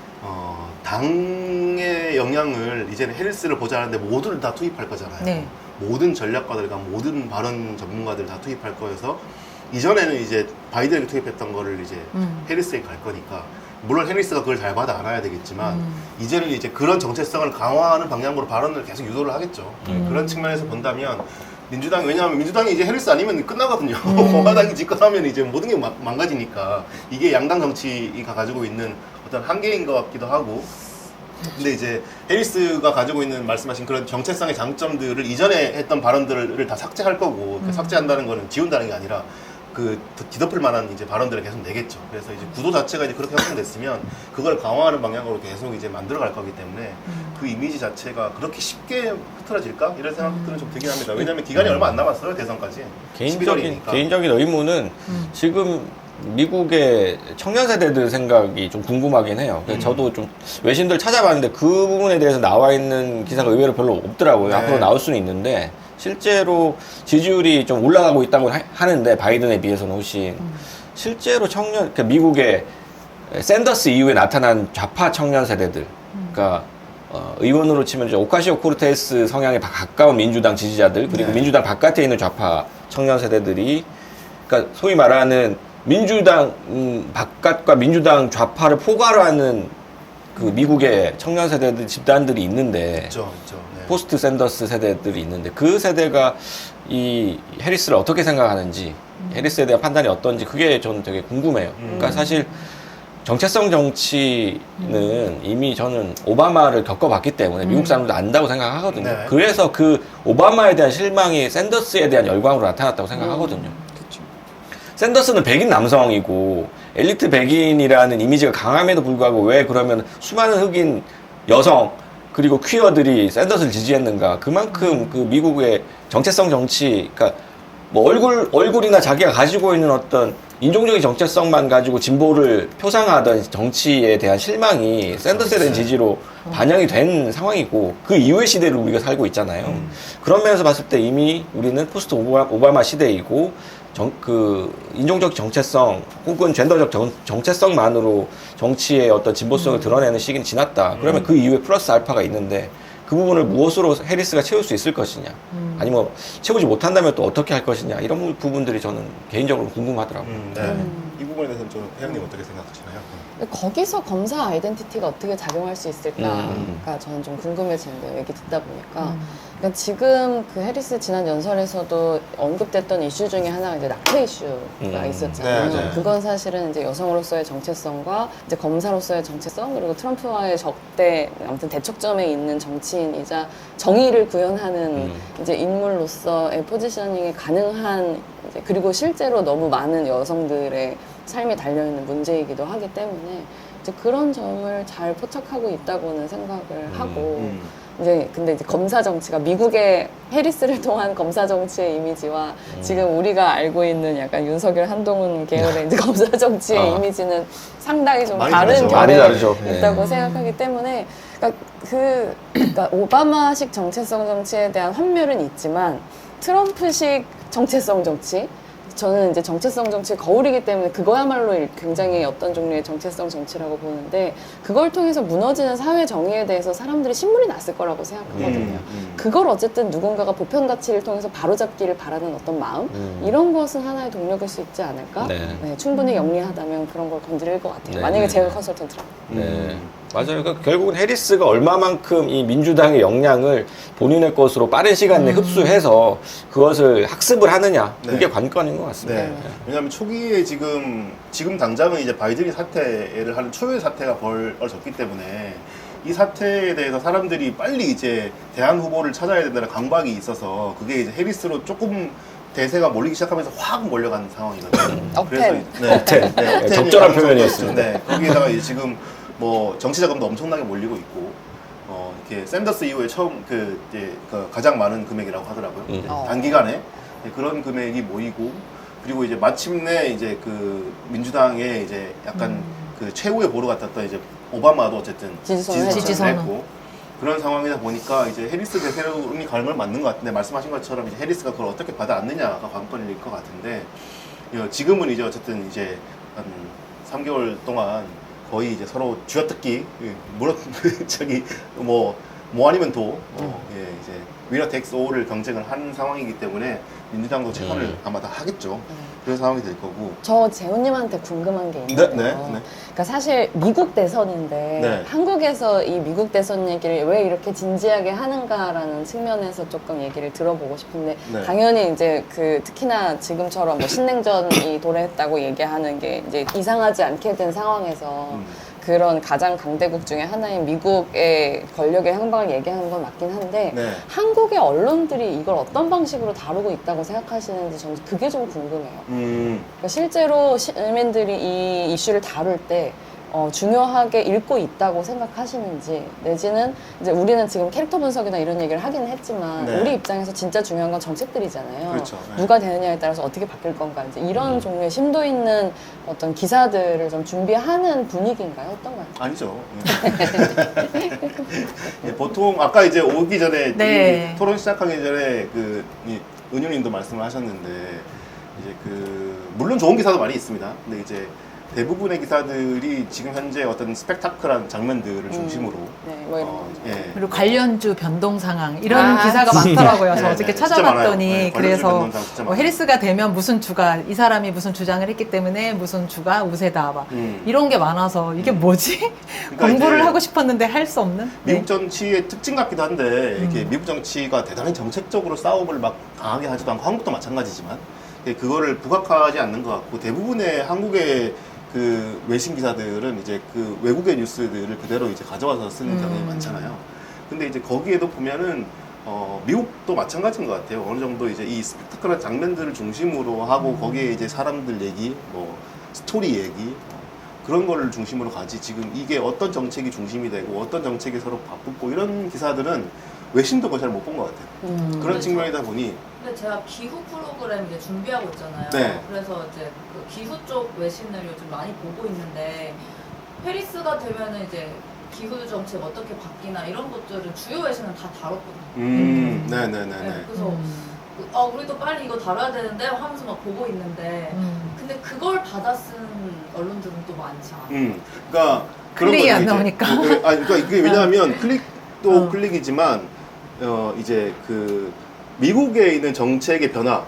당의 영향을 이제는 해리스를 보좌하는데 모두를 다 투입할 거잖아요. 네. 모든 전략가들과 모든 발언 전문가들 다 투입할 거여서 이전에는 이제 바이든에게 투입했던 거를 이제 해리스에게 갈 거니까 물론 해리스가 그걸 잘 받아 안아야 되겠지만 이제는 이제 그런 정체성을 강화하는 방향으로 발언을 계속 유도를 하겠죠. 그런 측면에서 본다면 민주당이 왜냐하면 민주당이 이제 해리스 아니면 끝나거든요. 공화당이 집권하면 이제 모든 게 망가지니까 이게 양당 정치가 가지고 있는 어떤 한계인 것 같기도 하고. 근데 이제 해리스가 가지고 있는 말씀하신 그런 정체성의 장점들을 이전에 했던 발언들을 다 삭제할 거고 그 삭제한다는 거는 지운다는 게 아니라 그 뒤덮을 만한 이제 발언들을 계속 내겠죠. 그래서 이제 구도 자체가 이제 그렇게 형성됐으면 그걸 강화하는 방향으로 계속 이제 만들어갈 거기 때문에 그 이미지 자체가 그렇게 쉽게 흐트러질까 이런 생각들은 좀 들긴 합니다. 왜냐하면 기간이 얼마 안 남았어요 대선까지. 11월이니까. 개인적인 의문은 지금 미국의 청년 세대들 생각이 좀 궁금하긴 해요. 그래서 저도 좀 외신들 찾아봤는데 그 부분에 대해서 나와 있는 기사가 의외로 별로 없더라고요. 네. 앞으로 나올 수는 있는데 실제로 지지율이 좀 올라가고 있다고 하는데 바이든에 비해서는 훨씬 실제로 그러니까 미국의 샌더스 이후에 나타난 좌파 청년 세대들, 그러니까 의원으로 치면 이제 오카시오 코르테스 성향에 가까운 민주당 지지자들 그리고 네. 민주당 바깥에 있는 좌파 청년 세대들이 그러니까 소위 말하는 민주당 바깥과 민주당 좌파를 포괄하는 그 미국의 청년 세대들 집단들이 있는데 있죠. 네. 포스트 샌더스 세대들이 있는데 그 세대가 이 해리스를 어떻게 생각하는지 해리스에 대한 판단이 어떤지 그게 저는 되게 궁금해요. 그러니까 사실 정체성 정치는 이미 저는 오바마를 겪어봤기 때문에 미국 사람들도 안다고 생각하거든요. 네. 그래서 그 오바마에 대한 실망이 샌더스에 대한 열광으로 나타났다고 생각하거든요. 샌더스는 백인 남성이고 엘리트 백인이라는 이미지가 강함에도 불구하고 왜 그러면 수많은 흑인 여성 그리고 퀴어들이 샌더스를 지지했는가? 그만큼 그 미국의 정체성 정치, 그러니까 뭐 얼굴이나 자기가 가지고 있는 어떤 인종적인 정체성만 가지고 진보를 표상하던 정치에 대한 실망이 샌더스에 대한 지지로 반영이 된 상황이고 그 이후의 시대를 우리가 살고 있잖아요. 그런 면에서 봤을 때 이미 우리는 포스트 오바마 시대이고 그 인종적 정체성 혹은 젠더적 정체성만으로 정치의 어떤 진보성을 드러내는 시기는 지났다. 그러면 그 이후에 플러스 알파가 있는데 그 부분을 무엇으로 해리스가 채울 수 있을 것이냐 아니면 채우지 못한다면 또 어떻게 할 것이냐 이런 부분들이 저는 개인적으로 궁금하더라고요. 네. 이 부분에 대해서는 좀 회장님 어떻게 생각하시나요? 거기서 검사 아이덴티티가 어떻게 작용할 수 있을까가 저는 좀 궁금해지는데요. 얘기 듣다 보니까. 그러니까 지금 그 해리스 지난 연설에서도 언급됐던 이슈 중에 하나가 이제 낙태 이슈가 있었잖아요. 네, 네. 그건 사실은 이제 여성으로서의 정체성과 이제 검사로서의 정체성 그리고 트럼프와의 적대 아무튼 대척점에 있는 정치인이자 정의를 구현하는 이제 인물로서의 포지셔닝이 가능한 이제 그리고 실제로 너무 많은 여성들의 삶이 달려있는 문제이기도 하기 때문에 이제 그런 점을 잘 포착하고 있다고는 생각을 하고 이제 근데 이제 검사 정치가 미국의 해리스를 통한 검사 정치의 이미지와 지금 우리가 알고 있는 약간 윤석열 한동훈 계열의 이제 검사 정치의 이미지는 상당히 좀 많이 다른 다르죠. 많이 결에 다르죠. 있다고 생각하기 때문에 그러니까 오바마식 정체성 정치에 대한 환멸은 있지만 트럼프식 정체성 정치 저는 이제 정체성 정치의 거울이기 때문에 그거야말로 굉장히 어떤 종류의 정체성 정치라고 보는데 그걸 통해서 무너지는 사회 정의에 대해서 사람들이 신물이 났을 거라고 생각하거든요. 그걸 어쨌든 누군가가 보편 가치를 통해서 바로잡기를 바라는 어떤 마음 이런 것은 하나의 동력일 수 있지 않을까? 네. 충분히 영리하다면 그런 걸 건드릴 것 같아요. 네. 만약에 제가 컨설턴트라면. 네. 맞아요. 그러니까 결국은 해리스가 얼마만큼 이 민주당의 역량을 본인의 것으로 빠른 시간 내에 흡수해서 그것을 학습을 하느냐 네. 그게 관건인 것 같습니다. 네. 왜냐하면 초기에 지금 당장은 이제 바이든이 사퇴를 하는 초유의 사태가 벌어졌기 때문에 이 사태에 대해서 사람들이 빨리 이제 대안 후보를 찾아야 된다는 강박이 있어서 그게 이제 해리스로 조금 대세가 몰리기 시작하면서 확 몰려간 상황이거든요. 억텐. 억텐. 억텐이 적절한 가능성이 표현이었습니다. 네. 거기에다가 이제 지금 뭐 정치 자금도 엄청나게 몰리고 있고 이렇게 샌더스 이후에 처음 이제 가장 많은 금액이라고 하더라고요. 이제 단기간에 그런 금액이 모이고 그리고 이제 마침내 이제 그 민주당의 이제 약간 그 최후의 보루 같았던 이제 오바마도 어쨌든 지지선을 지지선을 했고 그런 상황이다 보니까 이제 해리스 대세론이 갈물 맞는 것 같은데 말씀하신 것처럼 이제 해리스가 그걸 어떻게 받아안느냐가 관건일 것 같은데 지금은 이제 어쨌든 이제 한 3개월 동안 거의 이제 서로 쥐어뜯기 뭐 아니면 도 이제 위너 텍스 올을 경쟁을 하는 상황이기 때문에 민주당도 재판을 아마 다 하겠죠. 그런 상황이 될 거고. 저 재훈님한테 궁금한 게 있는데요. 네. 그러니까 사실 미국 대선인데 네. 한국에서 이 미국 대선 얘기를 왜 이렇게 진지하게 하는가라는 측면에서 조금 얘기를 들어보고 싶은데 네. 당연히 이제 그 특히나 지금처럼 뭐 신냉전이 도래했다고 얘기하는 게 이제 이상하지 않게 된 상황에서 그런 가장 강대국 중에 하나인 미국의 권력의 향방을 얘기하는 건 맞긴 한데 네. 한국의 언론들이 이걸 어떤 방식으로 다루고 있다고 생각하시는지 저는 그게 좀 궁금해요. 그러니까 실제로 시민들이 이 이슈를 다룰 때 중요하게 읽고 있다고 생각하시는지 내지는 이제 우리는 지금 캐릭터 분석이나 이런 얘기를 하긴 했지만 네. 우리 입장에서 진짜 중요한 건 정책들이잖아요. 그렇죠. 네. 누가 되느냐에 따라서 어떻게 바뀔 건가 이제 이런 종류의 심도 있는 어떤 기사들을 좀 준비하는 분위기인가요? 어떤가요? 아니죠. 예, 보통 아까 이제 오기 전에 네. 이 토론 시작하기 전에 이 은유님도 말씀을 하셨는데 이제 물론 좋은 기사도 많이 있습니다. 근데 이제 대부분의 기사들이 지금 현재 어떤 스펙타클한 장면들을 중심으로 네, 뭐 이런 거. 예. 그리고 관련주 변동 상황 이런 아, 기사가 많더라고요. 저 네, 어저께 네, 진짜 찾아봤더니 많아요. 네, 관련주 그래서 변동 상황 진짜 많아요. 해리스가 되면 무슨 주가 이 사람이 무슨 주장을 했기 때문에 무슨 주가 우세다 막 이런 게 많아서 이게 뭐지? 그러니까 공부를 이제 하고 싶었는데 할 수 없는? 미국 정치의 특징 같기도 한데 이렇게 미국 정치가 대단히 정책적으로 싸움을 막 강하게 하지도 않고 한국도 마찬가지지만 그거를 부각하지 않는 것 같고 대부분의 한국의 외신 기사들은 이제 외국의 뉴스들을 그대로 이제 가져와서 쓰는 경향이 많잖아요. 근데 이제 거기에도 보면은 미국도 마찬가지인 것 같아요. 어느 정도 이제 이 스펙타클한 장면들을 중심으로 하고 거기에 이제 사람들 얘기, 뭐 스토리 얘기 그런 거를 중심으로 가지. 지금 이게 어떤 정책이 중심이 되고 어떤 정책이 서로 바꾸고 이런 기사들은 외신도 거의 잘 못 본 것 같아요. 그런 그렇죠. 측면이다 보니 근데 제가 기후 프로그램 이제 준비하고 있잖아요. 네. 그래서 이제 그 기후 쪽 외신을 요즘 많이 보고 있는데 페리스가 되면은 이제 기후 정책 어떻게 바뀌나 이런 것들은 주요 외신은 다 다뤘거든요. 네네네네. 네, 그래서 우리도 빨리 이거 다뤄야 되는데 하면서 막 보고 있는데 근데 그걸 받아 쓴 언론들은 또 많지 않아요. 그러니까 그런 클릭이 거죠, 안 이제. 나오니까. 그러니까 이게 왜냐하면 클릭도 클릭이지만 이제 미국에 있는 정책의 변화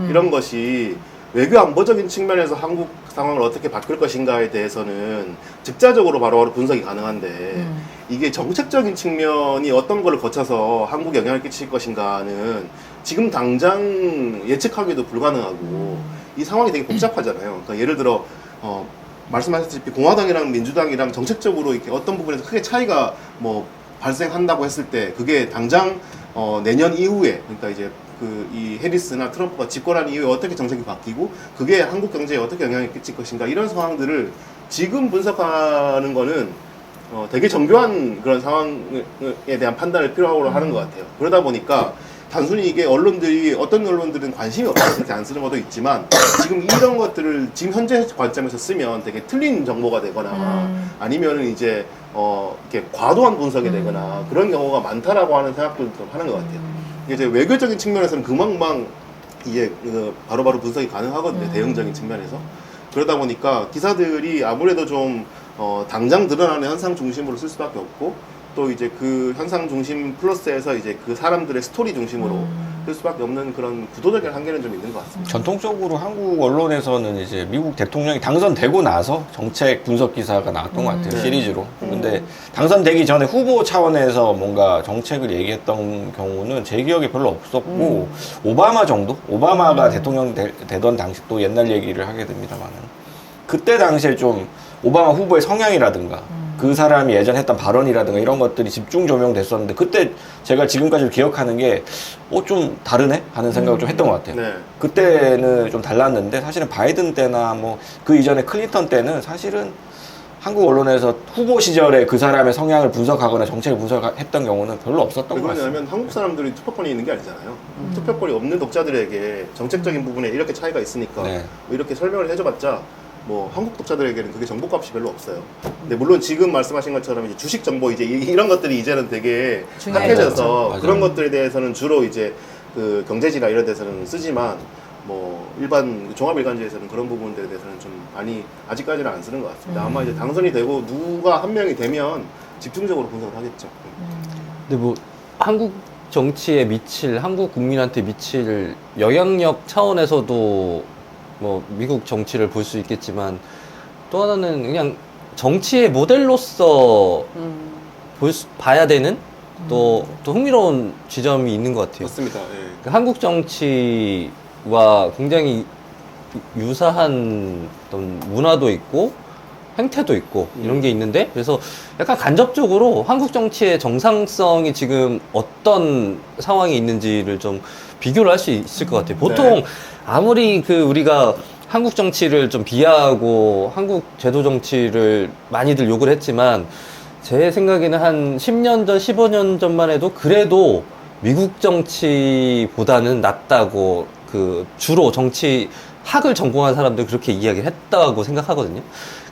이런 것이 외교 안보적인 측면에서 한국 상황을 어떻게 바꿀 것인가에 대해서는 즉자적으로 바로바로 분석이 가능한데 이게 정책적인 측면이 어떤 걸 거쳐서 한국에 영향을 끼칠 것인가는 지금 당장 예측하기도 불가능하고 이 상황이 되게 복잡하잖아요. 그러니까 예를 들어 말씀하셨다시피 공화당이랑 민주당이랑 정책적으로 이렇게 어떤 부분에서 크게 차이가 뭐 발생한다고 했을 때 그게 당장 내년 이후에 그러니까 이제 이 해리스나 트럼프가 집권한 이후에 어떻게 정책이 바뀌고 그게 한국 경제에 어떻게 영향을 끼칠 것인가 이런 상황들을 지금 분석하는 거는 되게 정교한 그런 상황에 대한 판단을 필요하고 하는 것 같아요. 그러다 보니까 단순히 이게 어떤 언론들은 관심이 없어서 그렇게 안 쓰는 것도 있지만 지금 이런 것들을 지금 현재 관점에서 쓰면 되게 틀린 정보가 되거나 아니면은 이제 이렇게 과도한 분석이 되거나 그런 경우가 많다라고 하는 생각도 좀 하는 것 같아요. 이제 외교적인 측면에서는 금방금방 이게 바로바로 분석이 가능하거든요. 대응적인 측면에서. 그러다 보니까 기사들이 아무래도 좀 당장 드러나는 현상 중심으로 쓸 수밖에 없고 또 이제 그 현상 중심 플러스에서 이제 그 사람들의 스토리 중심으로 쓸 수밖에 없는 그런 구도적인 한계는 좀 있는 것 같습니다. 전통적으로 한국 언론에서는 이제 미국 대통령이 당선되고 나서 정책 분석 기사가 나왔던 것 같아요. 네. 시리즈로. 근데 당선되기 전에 후보 차원에서 뭔가 정책을 얘기했던 경우는 제 기억에 별로 없었고 오바마 정도? 오바마가 대통령 되던 당시 또 옛날 얘기를 하게 됩니다만은 그때 당시에 좀 오바마 후보의 성향이라든가 그 사람이 예전 했던 발언이라든가 이런 것들이 집중 조명됐었는데 그때 제가 지금까지 기억하는 게 좀 다르네? 하는 생각을 좀 했던 것 같아요. 네. 그때는 좀 달랐는데 사실은 바이든 때나 뭐 그 이전에 클린턴 때는 사실은 한국 언론에서 후보 시절에 그 사람의 성향을 분석하거나 정책을 분석했던 경우는 별로 없었던 것 같습니다. 왜냐하면 한국 사람들이 투표권이 있는 게 아니잖아요. 투표권이 없는 독자들에게 정책적인 부분에 이렇게 차이가 있으니까 네. 뭐 이렇게 설명을 해줘봤자 뭐 한국 독자들에게는 그게 정보값이 별로 없어요. 근데 물론 지금 말씀하신 것처럼 이제 주식 정보 이제 이런 것들이 이제는 되게 핫해져서 맞아요. 그런 것들에 대해서는 주로 이제 그 경제지나 이런 데서는 쓰지만 뭐 일반 종합일간지에서는 그런 부분들에 대해서는 좀 많이 아직까지는 안 쓰는 것 같습니다. 아마 이제 당선이 되고 누가 한 명이 되면 집중적으로 분석을 하겠죠. 근데 뭐 한국 정치에 미칠, 한국 국민한테 미칠 영향력 차원에서도 뭐 미국 정치를 볼 수 있겠지만 또 하나는 그냥 정치의 모델로서 봐야 되는 또 흥미로운 지점이 있는 것 같아요. 맞습니다. 예. 그 한국 정치와 굉장히 유사한 어떤 문화도 있고 행태도 있고 이런 게 있는데 그래서 약간 간접적으로 한국 정치의 정상성이 지금 어떤 상황이 있는지를 좀 비교를 할 수 있을 것 같아요. 보통 네. 아무리 그 우리가 한국 정치를 좀 비하하고 한국 제도 정치를 많이들 욕을 했지만 제 생각에는 한 10년 전, 15년 전만 해도 그래도 미국 정치보다는 낫다고 그 주로 정치 학을 전공한 사람들 그렇게 이야기를 했다고 생각하거든요.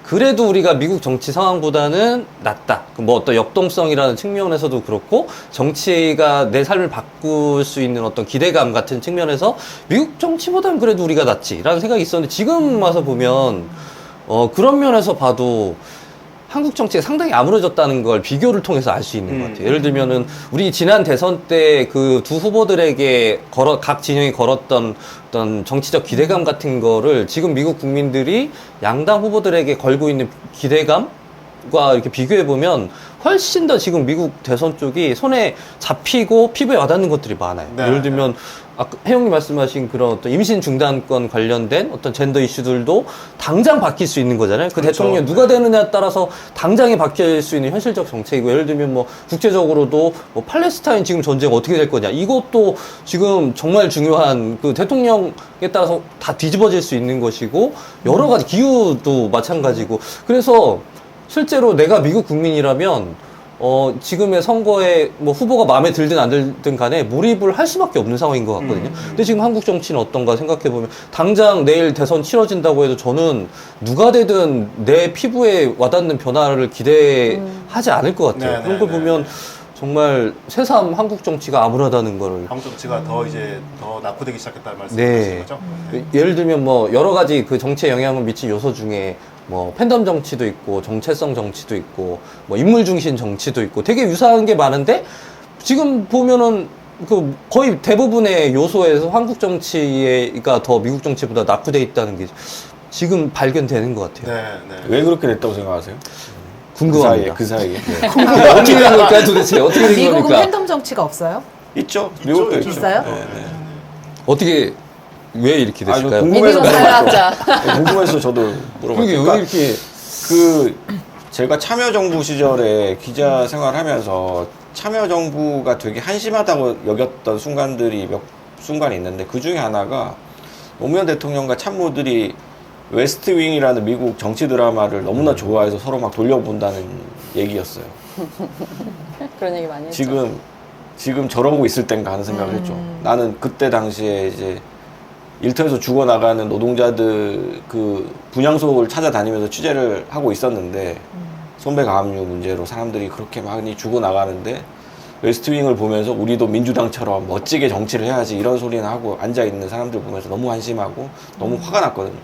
그래도 우리가 미국 정치 상황보다는 낫다. 뭐 어떤 역동성이라는 측면에서도 그렇고 정치가 내 삶을 바꿀 수 있는 어떤 기대감 같은 측면에서 미국 정치보다는 그래도 우리가 낫지라는 생각이 있었는데 지금 와서 보면 그런 면에서 봐도 한국 정치가 상당히 아무러졌다는 걸 비교를 통해서 알 수 있는 것 같아요. 예를 들면은 우리 지난 대선 때 그 두 후보들에게 각 진영이 걸었던 어떤 정치적 기대감 같은 거를 지금 미국 국민들이 양당 후보들에게 걸고 있는 기대감과 이렇게 비교해 보면 훨씬 더 지금 미국 대선 쪽이 손에 잡히고 피부에 와닿는 것들이 많아요. 네. 예를 들면 아까 혜영님 말씀하신 그런 어떤 임신 중단권 관련된 어떤 젠더 이슈들도 당장 바뀔 수 있는 거잖아요. 그 그렇죠. 대통령 누가 되느냐에 따라서 당장에 바뀔 수 있는 현실적 정책이고 예를 들면 뭐 국제적으로도 뭐 팔레스타인 지금 전쟁 어떻게 될 거냐 이것도 지금 정말 중요한 그 대통령에 따라서 다 뒤집어질 수 있는 것이고 여러 가지 기후도 마찬가지고 그래서 실제로 내가 미국 국민이라면 지금의 선거에 뭐 후보가 마음에 들든 안 들든 간에 몰입을 할 수밖에 없는 상황인 것 같거든요. 근데 지금 한국 정치는 어떤가 생각해보면 당장 내일 대선 치러진다고 해도 저는 누가 되든 내 피부에 와닿는 변화를 기대하지 않을 것 같아요. 네, 그런 걸 네, 보면 정말 새삼 한국 정치가 암울하다는 거를 한국 정치가 더 이제 더 낙후되기 시작했다는 네. 말씀이신 거죠? 네. 예를 들면 뭐 여러 가지 그 정치에 영향을 미친 요소 중에 뭐 팬덤 정치도 있고 정체성 정치도 있고 뭐 인물 중심 정치도 있고 되게 유사한 게 많은데 지금 보면은 그 거의 대부분의 요소에서 한국 정치가 더 미국 정치보다 낙후돼 있다는 게 지금 발견되는 것 같아요. 네, 네. 왜 그렇게 됐다고 생각하세요? 궁금합니다. 그 사이에. 어떻게 된 걸까요 도대체? 어떻게 된 미국은 겁니까? 팬덤 정치가 없어요? 있죠. 미국도 있죠. 있죠. 있어요? 네, 네. 어떻게 왜 이렇게 아, 됐을까요? 궁금해서 미국은 사회학자. 궁금해서 저도 물어봤어요. 그게 왜 그러니까 이렇게 그 제가 참여정부 시절에 기자 생활하면서 참여정부가 되게 한심하다고 여겼던 순간들이 몇 순간이 있는데 그 중에 하나가 노무현 대통령과 참모들이 웨스트윙이라는 미국 정치 드라마를 너무나 좋아해서 서로 막 돌려본다는 얘기였어요. 그런 얘기 많이 했죠. 지금 저러고 있을 땐가 하는 생각을 했죠. 나는 그때 당시에 이제 일터에서 죽어나가는 노동자들 그 분향소를 찾아다니면서 취재를 하고 있었는데 손배가압류 문제로 사람들이 그렇게 많이 죽어나가는데 웨스트윙을 보면서 우리도 민주당처럼 멋지게 정치를 해야지 이런 소리나 하고 앉아있는 사람들 보면서 너무 한심하고 너무 화가 났거든요.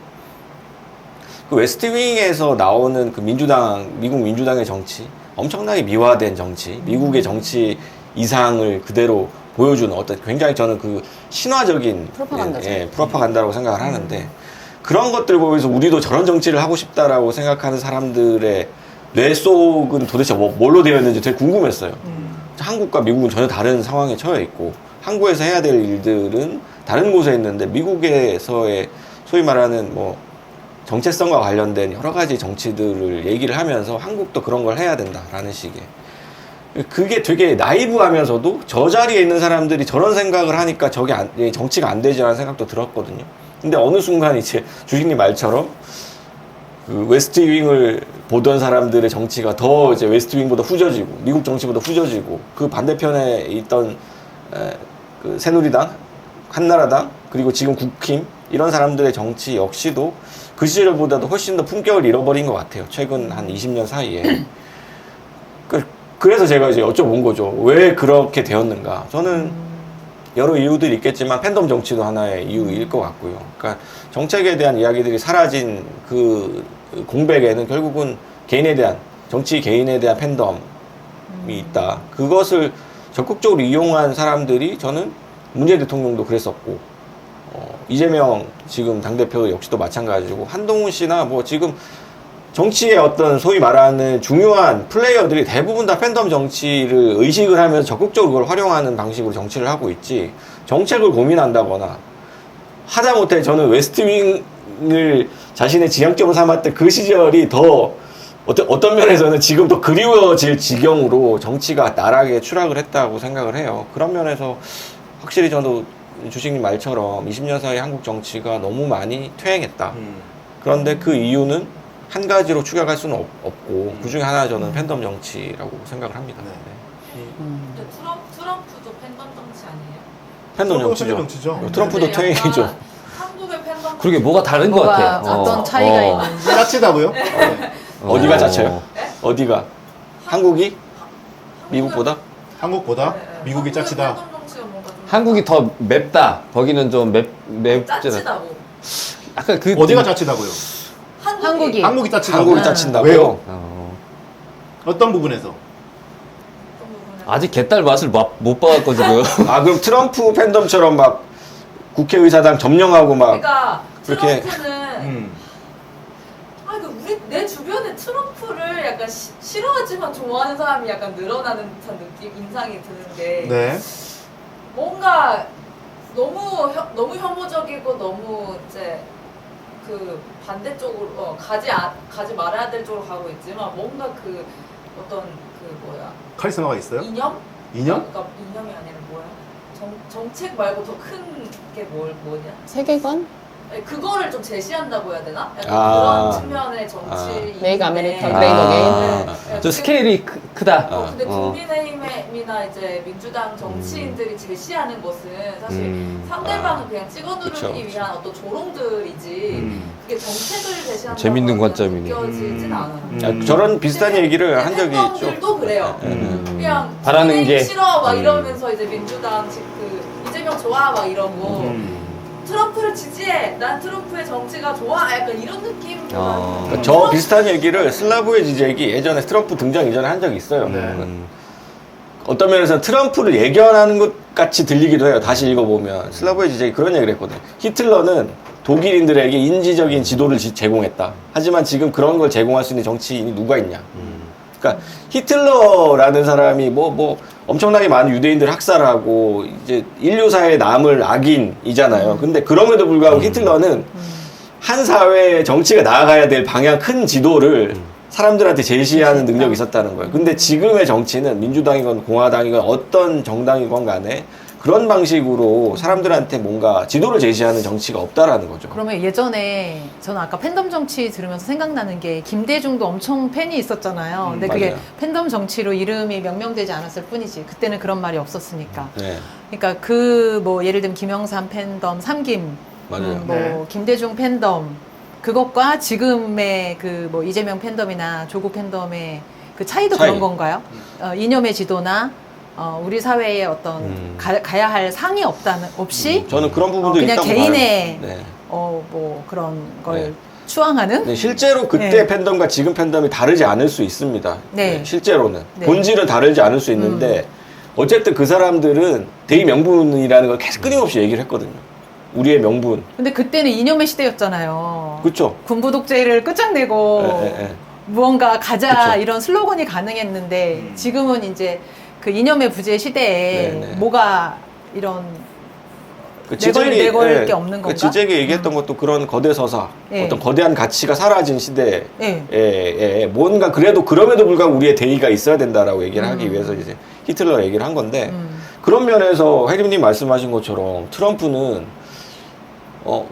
그 웨스트윙에서 나오는 그 미국 민주당의 정치, 엄청나게 미화된 정치, 미국의 정치 이상을 그대로 보여주는 어떤 굉장히 저는 그 신화적인 프로파간다죠. 프로파간다라고 생각을 하는데 그런 것들 보면서 우리도 저런 정치를 하고 싶다라고 생각하는 사람들의 뇌 속은 도대체 뭘로 되어 있는지 되게 궁금했어요. 한국과 미국은 전혀 다른 상황에 처해 있고 한국에서 해야 될 일들은 다른 곳에 있는데 미국에서의 소위 말하는 뭐 정체성과 관련된 여러 가지 정치들을 얘기를 하면서 한국도 그런 걸 해야 된다라는 식의 그게 되게 나이브하면서도 저 자리에 있는 사람들이 저런 생각을 하니까 정치가 안 되지라는 생각도 들었거든요. 근데 어느 순간 이제 주식님 말처럼 그 웨스트윙을 보던 사람들의 정치가 더 이제 웨스트윙보다 후져지고 미국 정치보다 후져지고 그 반대편에 있던 그 새누리당, 한나라당 그리고 지금 국힘 이런 사람들의 정치 역시도 그 시절보다도 훨씬 더 품격을 잃어버린 것 같아요. 최근 한 20년 사이에. 그래서 제가 이제 여쭤본 거죠. 왜 그렇게 되었는가? 저는 여러 이유들이 있겠지만 팬덤 정치도 하나의 이유일 것 같고요. 그러니까 정책에 대한 이야기들이 사라진 그 공백에는 결국은 정치 개인에 대한 팬덤이 있다. 그것을 적극적으로 이용한 사람들이 저는 문재인 대통령도 그랬었고 이재명 지금 당대표 역시도 마찬가지고 한동훈 씨나 뭐 지금 정치의 어떤 소위 말하는 중요한 플레이어들이 대부분 다 팬덤 정치를 의식을 하면서 적극적으로 그걸 활용하는 방식으로 정치를 하고 있지 정책을 고민한다거나 하다못해 저는 웨스트윙을 자신의 지향점으로 삼았던 그 시절이 더 어떤 면에서는 지금 더 그리워질 지경으로 정치가 나락에 추락을 했다고 생각을 해요. 그런 면에서 확실히 저도 주식님 말처럼 20년 사이 한국 정치가 너무 많이 퇴행했다. 그런데 그 이유는 한 가지로 축약할 수는 없고 그 중에 하나 저는 팬덤 정치라고 생각을 합니다. 네. 근데 트럼프도 팬덤 정치 아니에요? 팬덤 정치죠. 정치죠. 트럼프도 근데 퇴행이죠. 약간 한국의 팬덤 그러게 뭐가 다른 것 뭐가 같아. 어떤 차이가 있는지. 짜치다고요? 네. 어디가 짜쳐요? 어디가? 한국이? 미국보다? 한국보다 네, 네. 미국이 한국의 짜치다. 팬덤 정치가 뭔가 좀 한국이 더 맵다. 거기는 좀 맵잖아. 짜치다고. 아까 그 어디가 짜치다고요? 한국이. 한국이 짜치다고. 한국이 짜친다고요? 왜요? 어, 어떤 부분에서? 어떤 부분에 아직 개딸 맛을 못 봐갖가지고요. 아 그럼 트럼프 팬덤처럼 막 국회의사당 점령하고 막 그러니까 그렇게- 트럼프는 내 주변에 트럼프를 약간 싫어하지만 좋아하는 사람이 약간 늘어나는 듯한 느낌, 인상이 드는 게 네. 뭔가 너무 혐오적이고 너무 이제 그 반대쪽으로 가지 말아야 될 쪽으로 가고 있지만 뭔가 그 어떤 그 뭐야 카리스마가 있어요? 이념? 이념? 그러니까 이념이 아니라 뭐야? 정책 말고 더 큰 게 뭐냐? 세계관? 아니, 그거를 좀 제시한다고 해야 되나? 약간 아. 그런 측면의 정치. Make America Great Again. 좀 스케일이 크다. 근데 어. 국민의힘이나 이제 민주당 정치인들이 제시하는 것은 사실 상대방은 그냥 찍어 누르기 그쵸, 그쵸. 위한 어떤 조롱들이지 그게 정책을 제시한다고 재밌는 관점이네. 느껴지진 않아요. 저런 비슷한 얘기를 한 적이 있죠. 팬덤들도 그래요. 그냥 바라는 국민의힘 게. 싫어 막 이러면서 이제 민주당 그 이재명 좋아 막 이러고 트럼프를 지지해. 난 트럼프의 정치가 좋아. 약간 이런 느낌보다는 그러니까 저 비슷한 얘기를 슬라브의 지적이 예전에 트럼프 등장 이전에 한 적이 있어요. 그러니까 어떤 면에서는 트럼프를 예견하는 것 같이 들리기도 해요. 다시 읽어보면 슬라브의 지적이 그런 얘기를 했거든요. 히틀러는 독일인들에게 인지적인 지도를 제공했다. 하지만 지금 그런 걸 제공할 수 있는 정치인이 누가 있냐. 그러니까 히틀러라는 사람이 뭐 엄청나게 많은 유대인들 학살하고 이제 인류사에 남을 악인이잖아요. 근데 그럼에도 불구하고 히틀러는 한 사회의 정치가 나아가야 될 방향 큰 지도를 사람들한테 제시하는 능력이 있었다는 거예요. 근데 지금의 정치는 민주당이건 공화당이건 어떤 정당이건 간에 그런 방식으로 사람들한테 뭔가 지도를 제시하는 정치가 없다라는 거죠. 그러면 예전에 저는 아까 팬덤 정치 들으면서 생각나는 게 김대중도 엄청 팬이 있었잖아요. 근데 그게 맞아요. 팬덤 정치로 이름이 명명되지 않았을 뿐이지. 그때는 그런 말이 없었으니까. 네, 그러니까 뭐 예를 들면 김영삼 팬덤, 삼김, 맞아요. 뭐 네. 김대중 팬덤 그것과 지금의 그 뭐 이재명 팬덤이나 조국 팬덤의 그 차이도 차이. 그런 건가요? 이념의 지도나 우리 사회에 어떤 가야 할 상이 없이 저는 그런 부분도 그냥 있다고 개인의 봐요. 네. 뭐 그런 걸 네. 추앙하는 네, 실제로 그때 네. 팬덤과 지금 팬덤이 다르지 않을 수 있습니다. 네. 실제로는 네. 본질은 다르지 않을 수 있는데 어쨌든 그 사람들은 대의 명분이라는 걸 계속 끊임없이 얘기를 했거든요. 우리의 명분. 근데 그때는 이념의 시대였잖아요. 그렇죠. 군부 독재를 끝장내고 예. 무언가 가자 그쵸. 이런 슬로건이 가능했는데 지금은 이제 그 이념의 부재 시대에 네. 뭐가 이런 그 내걸 게 없는 그 건가? 지적이 얘기했던 것도 그런 거대 서사, 네. 어떤 거대한 가치가 사라진 시대에 예. 뭔가 그래도 그럼에도 불구하고 우리의 대의가 있어야 된다라고 얘기를 하기 위해서 이제 히틀러 얘기를 한 건데 그런 면에서 혜림님 말씀하신 것처럼 트럼프는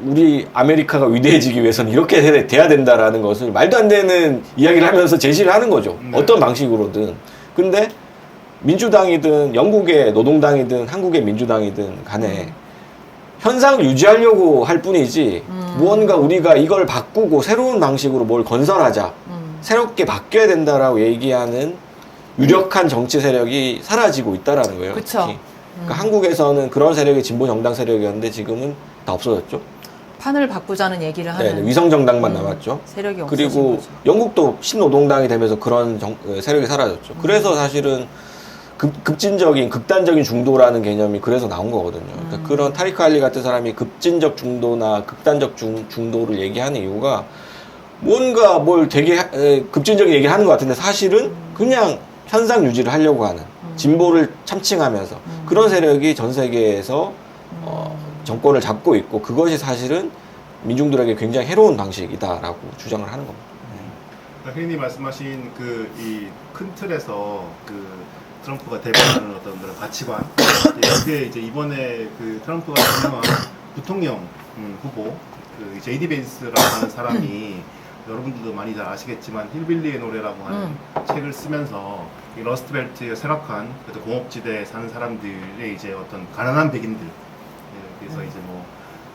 우리 아메리카가 위대해지기 위해서는 이렇게 돼야 된다라는 것을 말도 안 되는 이야기를 하면서 제시를 하는 거죠. 어떤 방식으로든. 근데 민주당이든 영국의 노동당이든 한국의 민주당이든 간에 현상을 유지하려고 할 뿐이지 무언가 우리가 이걸 바꾸고 새로운 방식으로 뭘 건설하자 새롭게 바뀌어야 된다라고 얘기하는 유력한 정치 세력이 사라지고 있다라는 거예요. 그쵸. 특히. 그러니까 한국에서는 그런 세력이 진보 정당 세력이었는데 지금은 다 없어졌죠. 판을 바꾸자는 얘기를 하는 네, 위성 정당만 남았죠. 세력이 없어진 그리고 거죠. 영국도 신노동당이 되면서 그런 세력이 사라졌죠. 그래서 사실은 급진적인 극단적인 중도라는 개념이 그래서 나온 거거든요. 그러니까 그런 타리크 할리 같은 사람이 급진적 중도나 극단적 중도를 얘기하는 이유가 뭔가 뭘 되게 급진적인 얘기를 하는 것 같은데 사실은 그냥 현상 유지를 하려고 하는 진보를 참칭하면서 그런 세력이 전 세계에서 정권을 잡고 있고 그것이 사실은 민중들에게 굉장히 해로운 방식이다라고 주장을 하는 겁니다. 그러니까 흔히 말씀하신 그 이 큰 틀에서 그 트럼프가 대변하는 어떤 그런 가치관, 이게 이제 이번에 그 트럼프가 지명한 부통령 후보 그 제이디 벤스라고 하는 사람이 여러분들도 많이 잘 아시겠지만 힐빌리의 노래라고 하는 책을 쓰면서 이 러스트벨트의 쇠락한 공업지대에 사는 사람들의 이제 어떤 가난한 백인들, 그래서 이제 뭐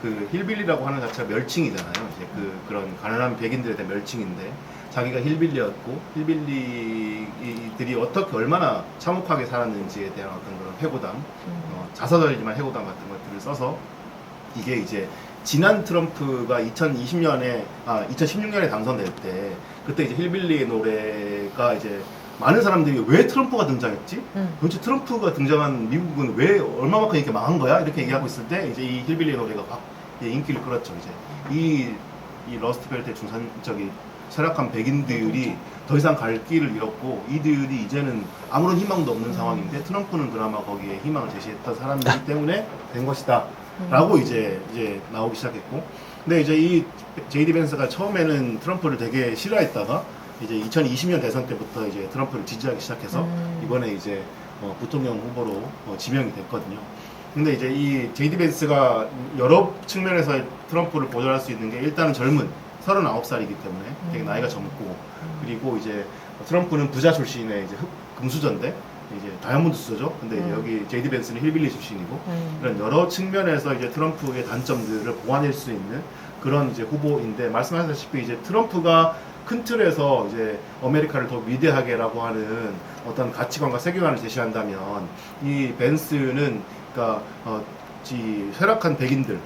그 힐빌리라고 하는 자체가 멸칭이잖아요. 이제 그런 가난한 백인들에 대한 멸칭인데 자기가 힐빌리였고 힐빌리들이 어떻게 얼마나 참혹하게 살았는지에 대한 어떤 그런 회고담, 자서전이지만 회고담 같은 것들을 써서 이게 이제 지난 트럼프가 2016년에 당선될 때 그때 이제 힐빌리의 노래가 이제 많은 사람들이 왜 트럼프가 등장했지? 도대체 트럼프가 등장한 미국은 왜 얼마만큼 이렇게 망한 거야? 이렇게 얘기하고 있을 때 이제 이 힐빌리의 노래가 막 인기를 끌었죠. 이제 이 러스트벨트의 중산적인 쇠락한 백인들이 더 이상 갈 길을 잃었고 이들이 이제는 아무런 희망도 없는 상황인데 트럼프는 그나마 거기에 희망을 제시했던 사람이기 때문에 된 것이다 라고 이제 나오기 시작했고, 근데 이제 이 제이디 벤스가 처음에는 트럼프를 되게 싫어했다가 이제 2020년 대선 때부터 이제 트럼프를 지지하기 시작해서 이번에 이제 부통령 후보로 지명이 됐거든요. 근데 이제 이 제이디 벤스가 여러 측면에서 트럼프를 보존할 수 있는 게 일단은 젊은 39살이기 때문에 되게 나이가 젊고, 그리고 이제 트럼프는 부자 출신의 이제 금수저인데 이제 다이아몬드 수저죠. 근데 이제 여기 제이디 벤스는 힐빌리 출신이고, 이런 여러 측면에서 이제 트럼프의 단점들을 보완할 수 있는 그런 이제 후보인데, 말씀하셨다시피 이제 트럼프가 큰 틀에서 이제 아메리카를 더 위대하게라고 하는 어떤 가치관과 세계관을 제시한다면 이 벤스는 그러니까 쇠락한 백인들,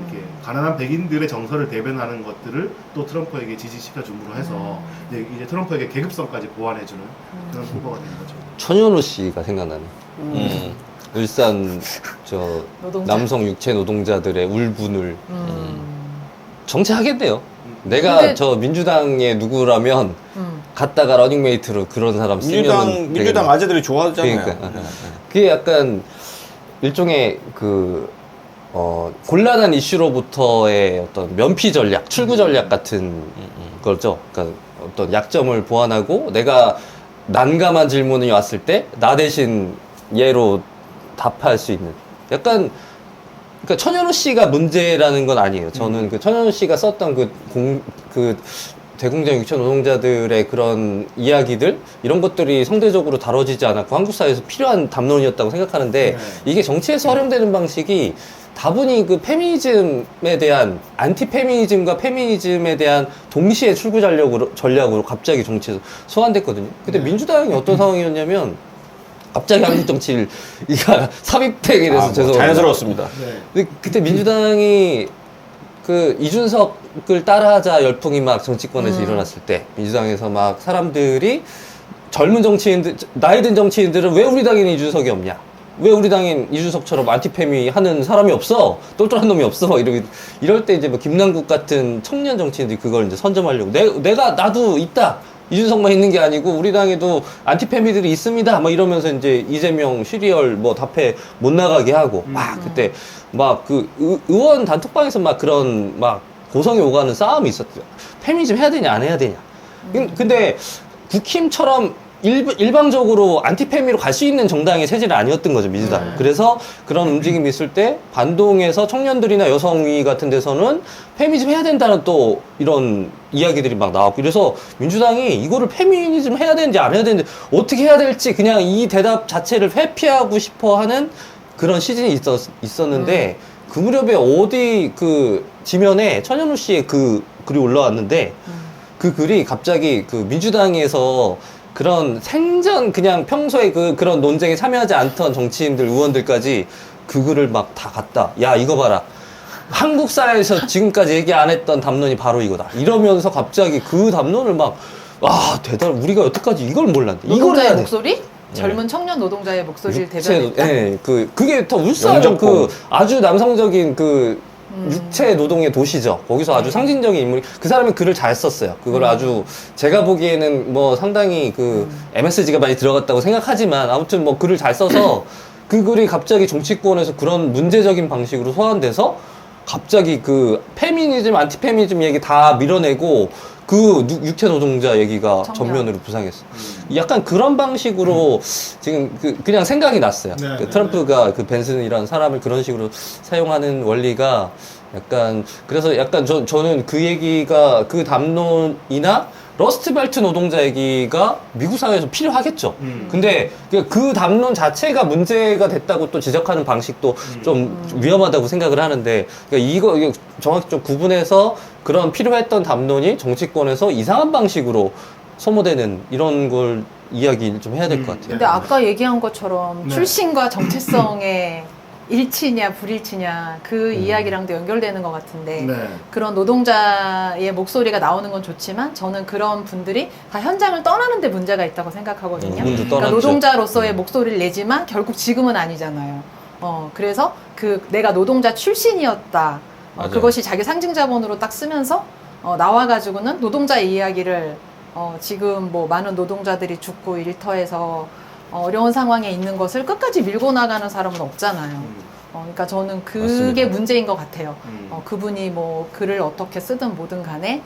이렇게 가난한 백인들의 정서를 대변하는 것들을 또 트럼프에게 지지시켜 줌으로 해서 이제 트럼프에게 계급성까지 보완해주는 그런 후보가 된 거죠. 천연우 씨가 생각나네. 일산 노동자. 남성 육체 노동자들의 울분을 정치하겠네요. 내가 근데- 저 민주당의 누구라면 갔다가 러닝메이트로 그런 사람 쓰면 민주당 아재들이 좋아하잖아요. 그러니까. 그게 약간 일종의 곤란한 이슈로부터의 어떤 면피 전략, 출구 전략 같은 거죠. 그러니까 어떤 약점을 보완하고 내가 난감한 질문이 왔을 때 나 대신 얘로 답할 수 있는 약간, 그러니까 천연우 씨가 문제라는 건 아니에요. 저는 그 천연우 씨가 썼던 그 대공장 육체 노동자들의 그런 이야기들, 이런 것들이 상대적으로 다뤄지지 않았고 한국 사회에서 필요한 담론이었다고 생각하는데, 이게 정치에서 활용되는 방식이 다분히 그 페미니즘에 대한, 안티페미니즘과 페미니즘에 대한 동시에 출구 전략으로 갑자기 정치에서 소환됐거든요. 근데 민주당이 어떤 상황이었냐면 갑자기 한국 정치를 삽입되게 돼서 죄송합니다. 자연스러웠습니다. 근데 그때 민주당이 그 이준석을 따라하자 열풍이 막 정치권에서 일어났을 때 민주당에서 막 사람들이 젊은 정치인들, 나이 든 정치인들은 왜 우리 당에는 이준석이 없냐? 왜 우리 당엔 이준석처럼 안티페미 하는 사람이 없어? 똘똘한 놈이 없어? 막 이럴 때 이제 뭐 김남국 같은 청년 정치인들이 그걸 이제 선점하려고 나도 있다. 이준석만 있는 게 아니고 우리 당에도 안티페미들이 있습니다. 막 이러면서 이제 이재명 시리얼 뭐 답해 못 나가게 하고 막 그때 막 그 의원 단톡방에서 막 그런 막 고성이 오가는 싸움이 있었죠. 페미니즘 해야 되냐 안 해야 되냐. 근데 국힘처럼 일방적으로 안티페미로 갈 수 있는 정당의 체제는 아니었던 거죠, 민주당은. 그래서 그런 움직임이 있을 때 반동에서 청년들이나 여성위 같은 데서는 페미니즘 해야 된다는 또 이런 이야기들이 막 나왔고, 그래서 민주당이 이거를 페미니즘 해야 되는지 안 해야 되는지 어떻게 해야 될지 그냥 이 대답 자체를 회피하고 싶어 하는 그런 시즌이 있었는데 그 무렵에 어디 그 지면에 천연우 씨의 그 글이 올라왔는데 그 글이 갑자기 그 민주당에서 그런 생전 그냥 평소에 그런 논쟁에 참여하지 않던 정치인들, 의원들까지 그 글을 막 다 갖다. 야, 이거 봐라. 한국 사회에서 지금까지 얘기 안 했던 담론이 바로 이거다. 이러면서 갑자기 그 담론을 막, 대단, 우리가 여태까지 이걸 몰랐는데. 이걸 노동자의 해야 돼. 목소리? 젊은 청년 노동자의 목소리를 육체, 대변했다. 예, 그게 더 울산은 영정권. 그 아주 남성적인 그 육체 노동의 도시죠. 거기서 아주 상징적인 인물이 그 사람이 글을 잘 썼어요. 그걸 아주 제가 보기에는 뭐 상당히 그 MSG가 많이 들어갔다고 생각하지만 아무튼 뭐 글을 잘 써서 그 글이 갑자기 정치권에서 그런 문제적인 방식으로 소환돼서 갑자기 그 페미니즘, 안티페미니즘 얘기 다 밀어내고 그 육체 노동자 얘기가 청년. 전면으로 부상했어. 약간 그런 방식으로 지금 그냥 생각이 났어요. 네, 그 네, 트럼프가 그 벤슨이라는 사람을 그런 식으로 사용하는 원리가 약간 그래서 약간 저는 그 얘기가 그 담론이나 러스트벨트 노동자 얘기가 미국 사회에서 필요하겠죠. 근데 그 담론 자체가 문제가 됐다고 또 지적하는 방식도 좀 위험하다고 생각을 하는데 그러니까 이거 정확히 좀 구분해서 그런 필요했던 담론이 정치권에서 이상한 방식으로 소모되는 이런 걸 이야기를 좀 해야 될 것 같아요. 근데 아까 얘기한 것처럼 네. 출신과 정체성의 일치냐 불일치냐 그 이야기랑도 연결되는 것 같은데 네. 그런 노동자의 목소리가 나오는 건 좋지만 저는 그런 분들이 다 현장을 떠나는 데 문제가 있다고 생각하거든요. 그분도 그러니까 떠났죠. 노동자로서의 목소리를 내지만 결국 지금은 아니잖아요. 그래서 내가 노동자 출신이었다. 맞아요. 그것이 자기 상징 자본으로 딱 쓰면서 나와가지고는 노동자의 이야기를 지금 뭐 많은 노동자들이 죽고 일터에서 어려운 상황에 있는 것을 끝까지 밀고 나가는 사람은 없잖아요. 그러니까 저는 그게 맞습니다. 문제인 것 같아요. 그분이 뭐 글을 어떻게 쓰든 뭐든 간에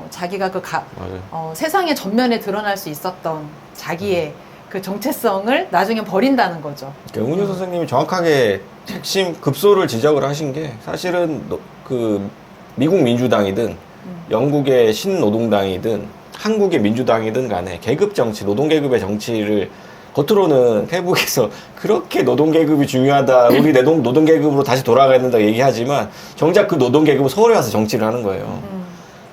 자기가 맞아요. 세상의 전면에 드러날 수 있었던 자기의 그 정체성을 나중에 버린다는 거죠. 그러니까 응은유 선생님이 정확하게 핵심 급소를 지적을 하신 게 사실은 그 미국 민주당이든 영국의 신노동당이든 한국의 민주당이든 간에 계급 정치, 노동계급의 정치를 겉으로는 태국에서 그렇게 노동계급이 중요하다, 우리 노동계급으로 다시 돌아가야 된다 얘기하지만 정작 그 노동계급은 서울에 와서 정치를 하는 거예요.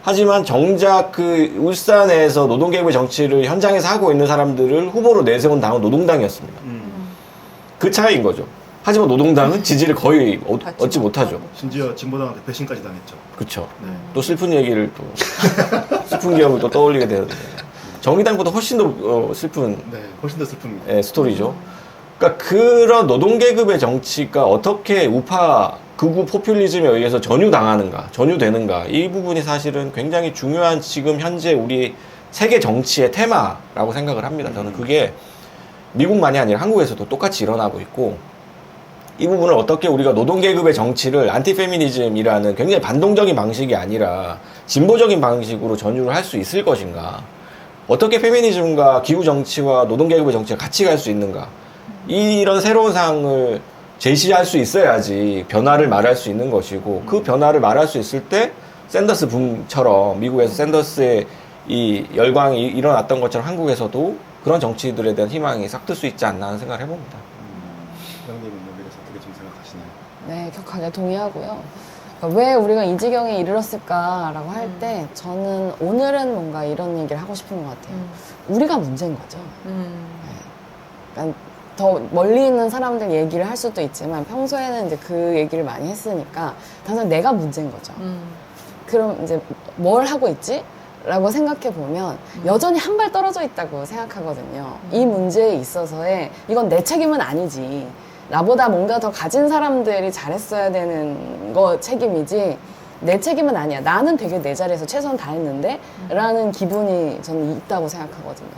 하지만 정작 그 울산에서 노동계급의 정치를 현장에서 하고 있는 사람들을 후보로 내세운 당은 노동당이었습니다. 그 차이인 거죠. 하지만 노동당은 지지를 거의 얻지 못하죠. 심지어 진보당한테 배신까지 당했죠. 그렇죠. 네. 또 슬픈 얘기를 또 슬픈 기억을 또 떠올리게 되는데 정의당보다 훨씬 더 슬픈 네, 훨씬 더 슬픕니다. 스토리죠. 그러니까 그런 노동계급의 정치가 어떻게 우파 극우 포퓰리즘에 의해서 전유되는가 이 부분이 사실은 굉장히 중요한 지금 현재 우리 세계 정치의 테마라고 생각을 합니다. 저는 그게 미국만이 아니라 한국에서도 똑같이 일어나고 있고 이 부분을 어떻게 우리가 노동계급의 정치를 안티페미니즘이라는 굉장히 반동적인 방식이 아니라 진보적인 방식으로 전유를 할 수 있을 것인가, 어떻게 페미니즘과 기후정치와 노동계급의 정치가 같이 갈 수 있는가, 이런 새로운 사항을 제시할 수 있어야지 변화를 말할 수 있는 것이고, 그 변화를 말할 수 있을 때 샌더스 붐처럼 미국에서 샌더스의 이 열광이 일어났던 것처럼 한국에서도 그런 정치들에 대한 희망이 싹틀 수 있지 않나 하는 생각을 해봅니다. 회장님은 여기에서 어떻게 좀 생각하시나요? 네, 격하게 동의하고요. 그러니까 왜 우리가 이 지경에 이르렀을까라고 할 때 저는 오늘은 뭔가 이런 얘기를 하고 싶은 것 같아요. 우리가 문제인 거죠. 그러니까 더 멀리 있는 사람들 얘기를 할 수도 있지만 평소에는 이제 그 얘기를 많이 했으니까 당장 내가 문제인 거죠. 그럼 이제 뭘 하고 있지? 라고 생각해 보면 여전히 한 발 떨어져 있다고 생각하거든요. 이 문제에 있어서의 이건 내 책임은 아니지. 나보다 뭔가 더 가진 사람들이 잘했어야 되는 거 책임이지 내 책임은 아니야. 나는 되게 내 자리에서 최선을 다했는데 라는 기분이 저는 있다고 생각하거든요.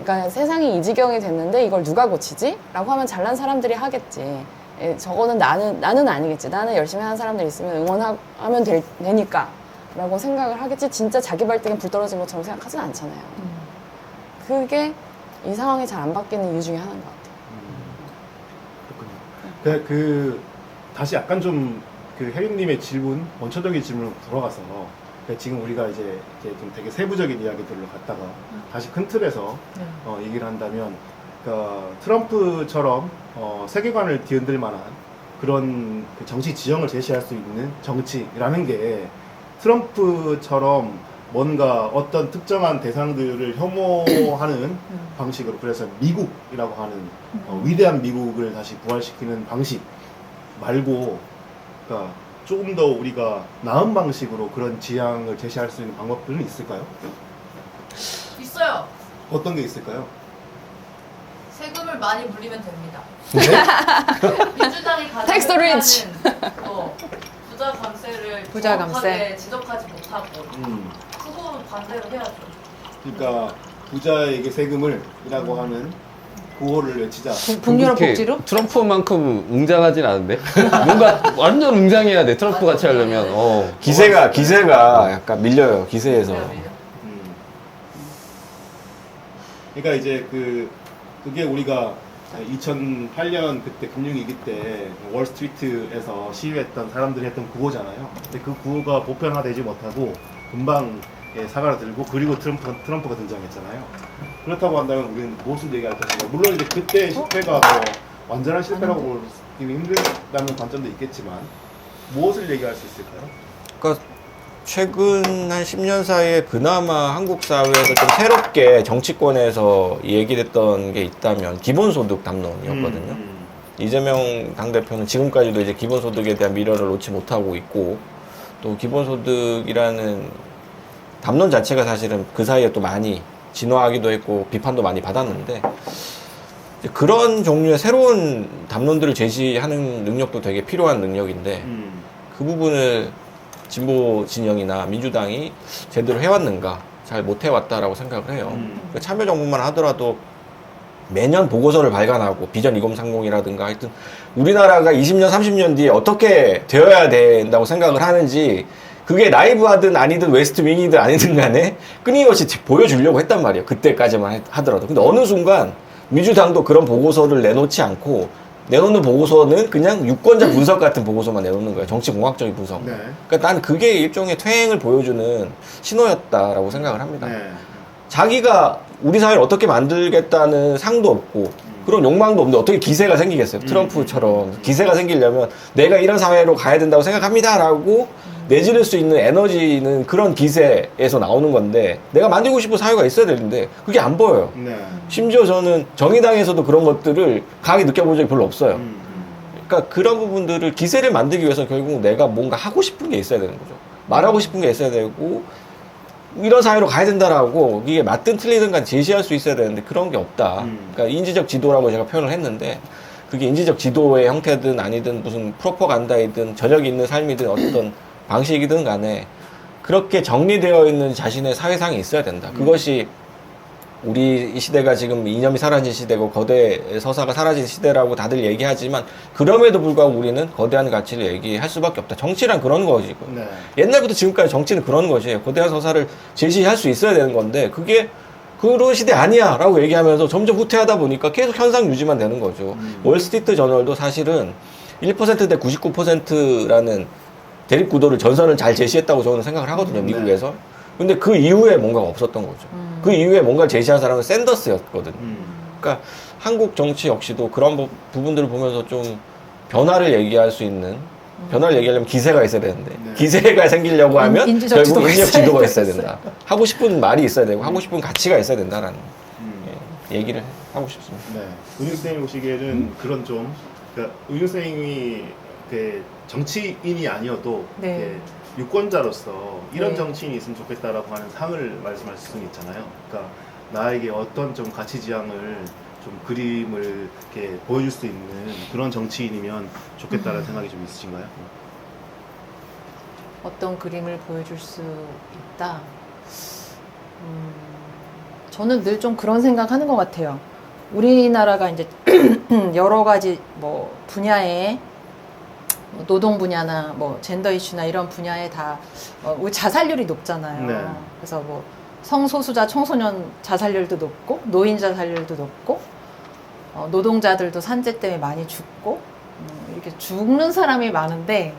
그러니까 세상이 이 지경이 됐는데 이걸 누가 고치지? 라고 하면 잘난 사람들이 하겠지. 저거는 나는 아니겠지. 나는 열심히 하는 사람들 있으면 응원하면 되니까 라고 생각을 하겠지. 진짜 자기 발등에 불 떨어진 것처럼 생각하진 않잖아요. 그게 이 상황이 잘 안 바뀌는 이유 중에 하나인 것 같아요. 그렇군요. 다시 약간 좀 그 혜림님의 질문, 원초적인 질문으로 돌아가서 지금 우리가 이제 좀 되게 세부적인 이야기들로 갔다가 다시 큰 틀에서 얘기를 한다면, 그러니까 트럼프처럼 세계관을 뒤흔들 만한 그런 그 정치 지형을 제시할 수 있는 정치라는 게 트럼프처럼 뭔가 어떤 특정한 대상들을 혐오하는 방식으로, 그래서 미국이라고 하는 위대한 미국을 다시 부활시키는 방식 말고, 그러니까 조금 더 우리가 나은 방식으로 그런 지향을 제시할 수 있는 방법들은 있을까요? 있어요. 어떤 게 있을까요? 세금을 많이 물리면 됩니다. 네? 민주당이 가장 Tax the rich. 부자 감세를 부자 감세. 정확하게 지적하지 못하고 음. 그거 반대로 해야죠. 그러니까 부자에게 세금을이라고 하는 구호를 외치자. 북유럽 그렇게 복지로? 트럼프만큼 웅장하진 않은데? 뭔가 완전 웅장해야 돼. 트럼프 같이 하려면. 기세가 약간 밀려요. 기세에서. 음. 그러니까 이제 그게 우리가 2008년 그때 금융위기 때 월스트리트에서 시위했던 사람들이 했던 구호잖아요. 근데 그 구호가 보편화되지 못하고 금방 사과를 들고 그리고 트럼프가 등장했잖아요. 그렇다고 한다면 우리는 무엇을 얘기할 것인가? 물론 이제 그때 실패가 뭐 완전한 실패라고 보기 힘들다는 관점도 있겠지만 무엇을 얘기할 수 있을까요? 그러니까 최근 한 10년 사이에 그나마 한국 사회에서 좀 새롭게 정치권에서 얘기됐던 게 있다면 기본소득 담론이었거든요. 이재명 당대표는 지금까지도 이제 기본소득에 대한 미래를 놓지 못하고 있고 또 기본소득이라는 담론 자체가 사실은 그 사이에 또 많이 진화하기도 했고 비판도 많이 받았는데 그런 종류의 새로운 담론들을 제시하는 능력도 되게 필요한 능력인데 그 부분을 진보 진영이나 민주당이 제대로 해왔는가 잘 못해왔다라고 생각을 해요. 참여정부만 하더라도 매년 보고서를 발간하고 비전 2030이라든가 하여튼 우리나라가 20년, 30년 뒤에 어떻게 되어야 된다고 생각을 하는지 그게 라이브하든 아니든 웨스트윙이든 아니든 간에 끊임없이 보여주려고 했단 말이에요. 그때까지만 하더라도. 근데 어느 순간 민주당도 그런 보고서를 내놓지 않고 내놓는 보고서는 그냥 유권자 분석 같은 보고서만 내놓는 거예요. 정치공학적인 분석. 네. 그러니까 난 그게 일종의 퇴행을 보여주는 신호였다라고 생각을 합니다. 네. 자기가 우리 사회를 어떻게 만들겠다는 상도 없고 그런 욕망도 없는데 어떻게 기세가 생기겠어요? 트럼프처럼 기세가 생기려면 내가 이런 사회로 가야 된다고 생각합니다라고 내지를 수 있는 에너지는 그런 기세에서 나오는 건데 내가 만들고 싶은 사회가 있어야 되는데 그게 안 보여요. 네. 심지어 저는 정의당에서도 그런 것들을 강하게 느껴본 적이 별로 없어요. 그러니까 그런 부분들을 기세를 만들기 위해서 결국 내가 뭔가 하고 싶은 게 있어야 되는 거죠. 말하고 싶은 게 있어야 되고 이런 사회로 가야 된다라고 이게 맞든 틀리든 간 제시할 수 있어야 되는데 그런 게 없다. 그러니까 인지적 지도라고 제가 표현을 했는데 그게 인지적 지도의 형태든 아니든 무슨 프로퍼간다이든 저력이 있는 삶이든 어떤 방식이든 간에 그렇게 정리되어 있는 자신의 사회상이 있어야 된다. 그것이 우리 이 시대가 지금 이념이 사라진 시대고 거대 서사가 사라진 시대라고 다들 얘기하지만 그럼에도 불구하고 우리는 거대한 가치를 얘기할 수밖에 없다. 정치란 그런 것이고 네. 옛날부터 지금까지 정치는 그런 것이에요. 거대한 서사를 제시할 수 있어야 되는 건데 그게 그런 시대 아니야 라고 얘기하면서 점점 후퇴하다 보니까 계속 현상 유지만 되는 거죠. 월스트리트 저널도 사실은 1%대 99%라는 대립구도를 전선을 잘 제시했다고 저는 생각을 하거든요. 미국에서. 근데 그 이후에 뭔가가 없었던 거죠. 그 이후에 뭔가를 제시한 사람은 샌더스였거든요. 그러니까 한국 정치 역시도 그런 부분들을 보면서 좀 변화를 얘기할 수 있는 변화를 얘기하려면 기세가 있어야 되는데 네. 기세가 생기려고 하면 인지적 결국 지도가 인지적 있어야 지도가 있어야 된다. 하고 싶은 말이 있어야 되고 하고 싶은 가치가 있어야 된다라는 얘기를 하고 싶습니다. 네. 은유 쌤이 보시기에는 그런 좀 그러니까 은유 쌤이 정치인이 아니어도 네. 유권자로서 이런 네. 정치인이 있으면 좋겠다라고 하는 상을 말씀할 수 있잖아요. 그러니까 나에게 어떤 좀 가치 지향을 좀 그림을 이렇게 보여줄 수 있는 그런 정치인이면 좋겠다라는 생각이 좀 있으신가요? 어떤 그림을 보여줄 수 있다. 저는 늘 좀 그런 생각하는 것 같아요. 우리나라가 이제 여러 가지 뭐 분야에 노동 분야나 뭐 젠더 이슈나 이런 분야에 다 우리 자살률이 높잖아요. 네. 그래서 뭐 성소수자 청소년 자살률도 높고 노인 자살률도 높고 노동자들도 산재 때문에 많이 죽고 이렇게 죽는 사람이 많은데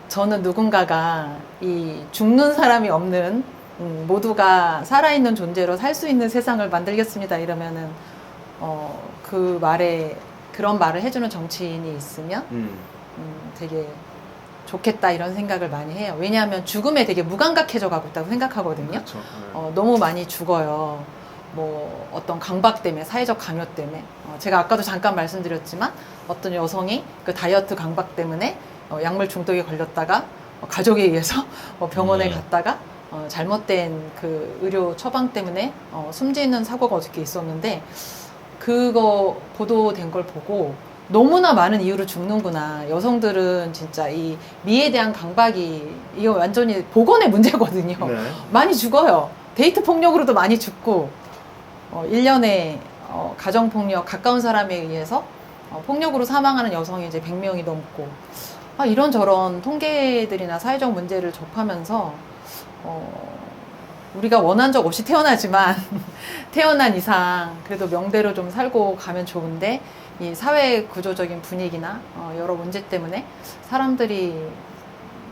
저는 누군가가 이 죽는 사람이 없는 모두가 살아있는 존재로 살 수 있는 세상을 만들겠습니다 이러면은 그 말에 그런 말을 해주는 정치인이 있으면 되게 좋겠다 이런 생각을 많이 해요. 왜냐하면 죽음에 되게 무감각해져 가고 있다고 생각하거든요. 그렇죠. 네. 너무 많이 죽어요. 뭐 어떤 강박 때문에 사회적 강요 때문에 제가 아까도 잠깐 말씀드렸지만 어떤 여성이 그 다이어트 강박 때문에 약물 중독에 걸렸다가 가족에 의해서 병원에 갔다가 잘못된 그 의료 처방 때문에 숨지는 사고가 어저께 있었는데 그거 보도된 걸 보고 너무나 많은 이유로 죽는구나. 여성들은 진짜 이 미에 대한 강박이 이거 완전히 복원의 문제거든요. 네. 많이 죽어요. 데이트 폭력으로도 많이 죽고 1년에 가정폭력 가까운 사람에 의해서 폭력으로 사망하는 여성이 이제 100명이 넘고 이런저런 통계들이나 사회적 문제를 접하면서 우리가 원한 적 없이 태어나지만 태어난 이상 그래도 명대로 좀 살고 가면 좋은데 이 사회 구조적인 분위기나 여러 문제 때문에 사람들이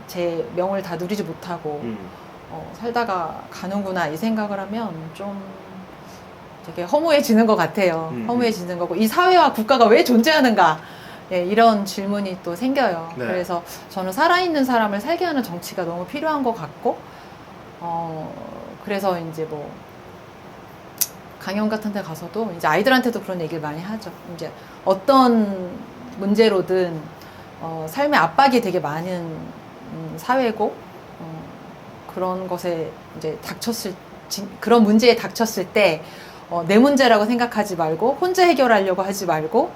제 명을 다 누리지 못하고 살다가 가는구나 이 생각을 하면 좀 되게 허무해지는 것 같아요. 허무해지는 거고 이 사회와 국가가 왜 존재하는가 이런 질문이 또 생겨요. 네. 그래서 저는 살아있는 사람을 살게 하는 정치가 너무 필요한 것 같고 그래서 이제 뭐 강연 같은 데 가서도 이제 아이들한테도 그런 얘기를 많이 하죠. 이제 어떤 문제로든 삶의 압박이 되게 많은 사회고 그런 것에 이제 그런 문제에 닥쳤을 때 내 문제라고 생각하지 말고 혼자 해결하려고 하지 말고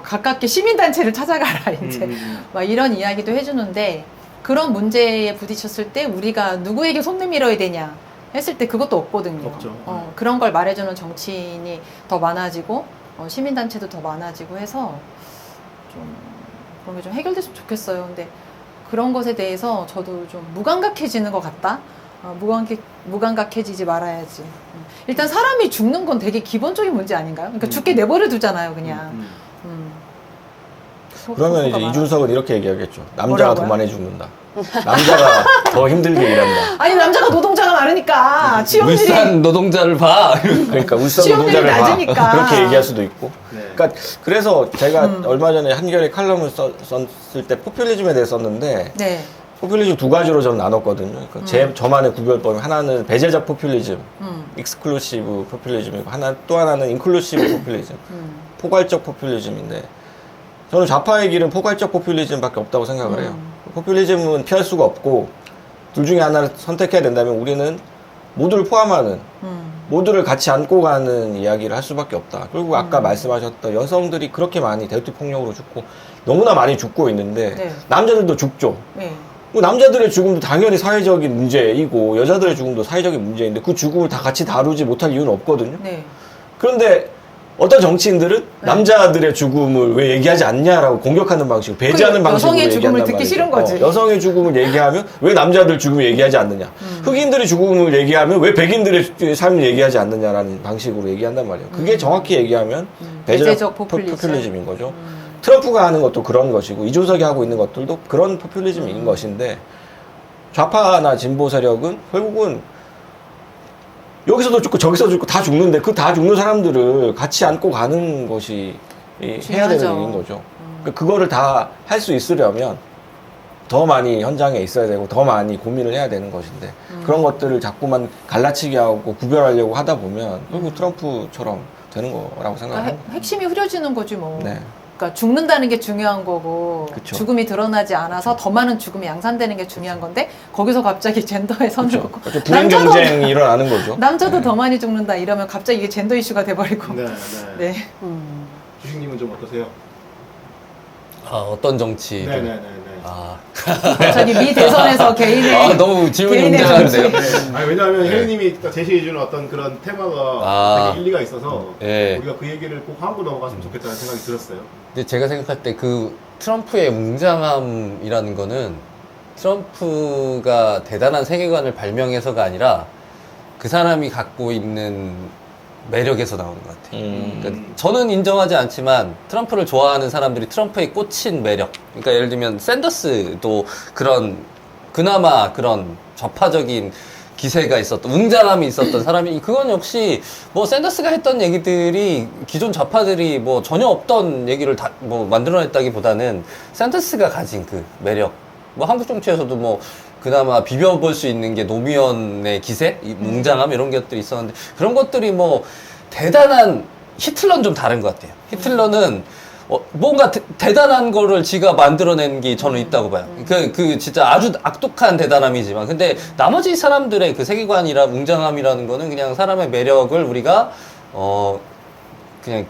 가깝게 시민단체를 찾아가라 이제 막 이런 이야기도 해주는데 그런 문제에 부딪혔을 때 우리가 누구에게 손 내밀어야 되냐 했을 때 그것도 없거든요. 없죠. 그런 걸 말해주는 정치인이 더 많아지고 시민단체도 더 많아지고 해서 좀 그런 게 좀 해결됐으면 좋겠어요. 근데 그런 것에 대해서 저도 좀 무감각해지는 것 같다. 무감각해지지 말아야지. 일단 사람이 죽는 건 되게 기본적인 문제 아닌가요? 그러니까 죽게 내버려 두잖아요, 그냥. 그러면 이제 많아. 이준석은 이렇게 얘기하겠죠. 남자가 더 뭐라고요? 많이 죽는다. 남자가 더 힘들게 일한다. 아니 남자가 노동자가 많으니까 취업률이 울산 노동자를 봐. 그러니까 울산 취업률이 노동자를 봐. 낮으니까. 그렇게 얘기할 수도 있고. 네. 그러니까 그래서 제가 얼마 전에 한겨레 칼럼을 썼을 때 포퓰리즘에 대해 썼는데 네. 포퓰리즘 두 가지로 저는 나눴거든요. 그러니까 저만의 구별법이 하나는 배제적 포퓰리즘, 익스클루시브 포퓰리즘이고 또 하나는 인클루시브 포퓰리즘, 포괄적 포퓰리즘인데 저는 좌파의 길은 포괄적 포퓰리즘밖에 없다고 생각을 해요. 포퓰리즘은 피할 수가 없고 둘 중에 하나를 선택해야 된다면 우리는 모두를 포함하는 모두를 같이 안고 가는 이야기를 할 수밖에 없다. 그리고 아까 말씀하셨던 여성들이 그렇게 많이 대투 폭력으로 죽고 너무나 많이 죽고 있는데 네. 남자들도 죽죠. 네. 남자들의 죽음도 당연히 사회적인 문제이고 여자들의 죽음도 사회적인 문제인데 그 죽음을 다 같이 다루지 못할 이유는 없거든요. 네. 그런데 어떤 정치인들은 남자들의 죽음을 왜 얘기하지 않냐라고 공격하는 방식으로 배제하는 방식으로 여성의 죽음을 얘기한단 듣기 말이죠. 싫은 거지. 여성의 죽음을 얘기하면 왜 남자들 죽음을 얘기하지 않느냐. 흑인들의 죽음을 얘기하면 왜 백인들의 삶을 얘기하지 않느냐라는 방식으로 얘기한단 말이에요. 그게 정확히 얘기하면 배제적 배제적 포퓰리즘인 거죠. 트럼프가 하는 것도 그런 것이고 이준석이 하고 있는 것들도 그런 포퓰리즘인 것인데 좌파나 진보 세력은 결국은 여기서도 죽고 저기서도 죽고 다 죽는데 그 다 죽는 사람들을 같이 안고 가는 것이 해야 되는 중요하죠. 일인 거죠. 그거를 다 할 수 있으려면 더 많이 현장에 있어야 되고 더 많이 고민을 해야 되는 것인데 그런 것들을 자꾸만 갈라치기 하고 구별하려고 하다 보면 결국 트럼프처럼 되는 거라고 생각합니다. 그러니까 핵심이 흐려지는 거지 뭐. 네. 그러니까 죽는다는 게 중요한 거고 그쵸. 죽음이 드러나지 않아서 더 많은 죽음이 양산되는 게 중요한 건데 거기서 갑자기 젠더에 선을 긋고 불행 경쟁이 일어나는 거죠. 남자도 네. 더 많이 죽는다 이러면 갑자기 이게 젠더 이슈가 돼버리고 네, 네. 네. 주식님은 좀 어떠세요? 어떤 정치? 네, 네, 네, 네. 갑자기 미 대선에서 개인의 너무 질문이 개인의 웅장한데요. 네. 아니, 왜냐하면 네. 혜리님이 제시해주는 어떤 그런 테마가 되게 일리가 있어서 네. 우리가 그 얘기를 꼭 하고 넘어갔으면 좋겠다는 생각이 들었어요. 근데 제가 생각할 때 그 트럼프의 웅장함이라는 거는 트럼프가 대단한 세계관을 발명해서가 아니라 그 사람이 갖고 있는 매력에서 나오는 것 같아요. 그러니까 저는 인정하지 않지만 트럼프를 좋아하는 사람들이 트럼프에 꽂힌 매력. 그러니까 예를 들면 샌더스도 그나마 그런 좌파적인 기세가 있었던, 웅장함이 있었던 사람이, 그건 역시 뭐 샌더스가 했던 얘기들이 기존 좌파들이 뭐 전혀 없던 얘기를 다 뭐 만들어냈다기보다는 샌더스가 가진 그 매력. 뭐 한국 정치에서도 뭐 그나마 비벼볼 수 있는 게 노무현의 기세, 이 웅장함 이런 것들이 있었는데 그런 것들이 뭐 대단한, 히틀러는 좀 다른 것 같아요. 히틀러는 뭔가 대단한 거를 지가 만들어낸 게 저는 있다고 봐요. 그 진짜 아주 악독한 대단함이지만 근데 나머지 사람들의 그 세계관이라 웅장함이라는 거는 그냥 사람의 매력을 우리가 그냥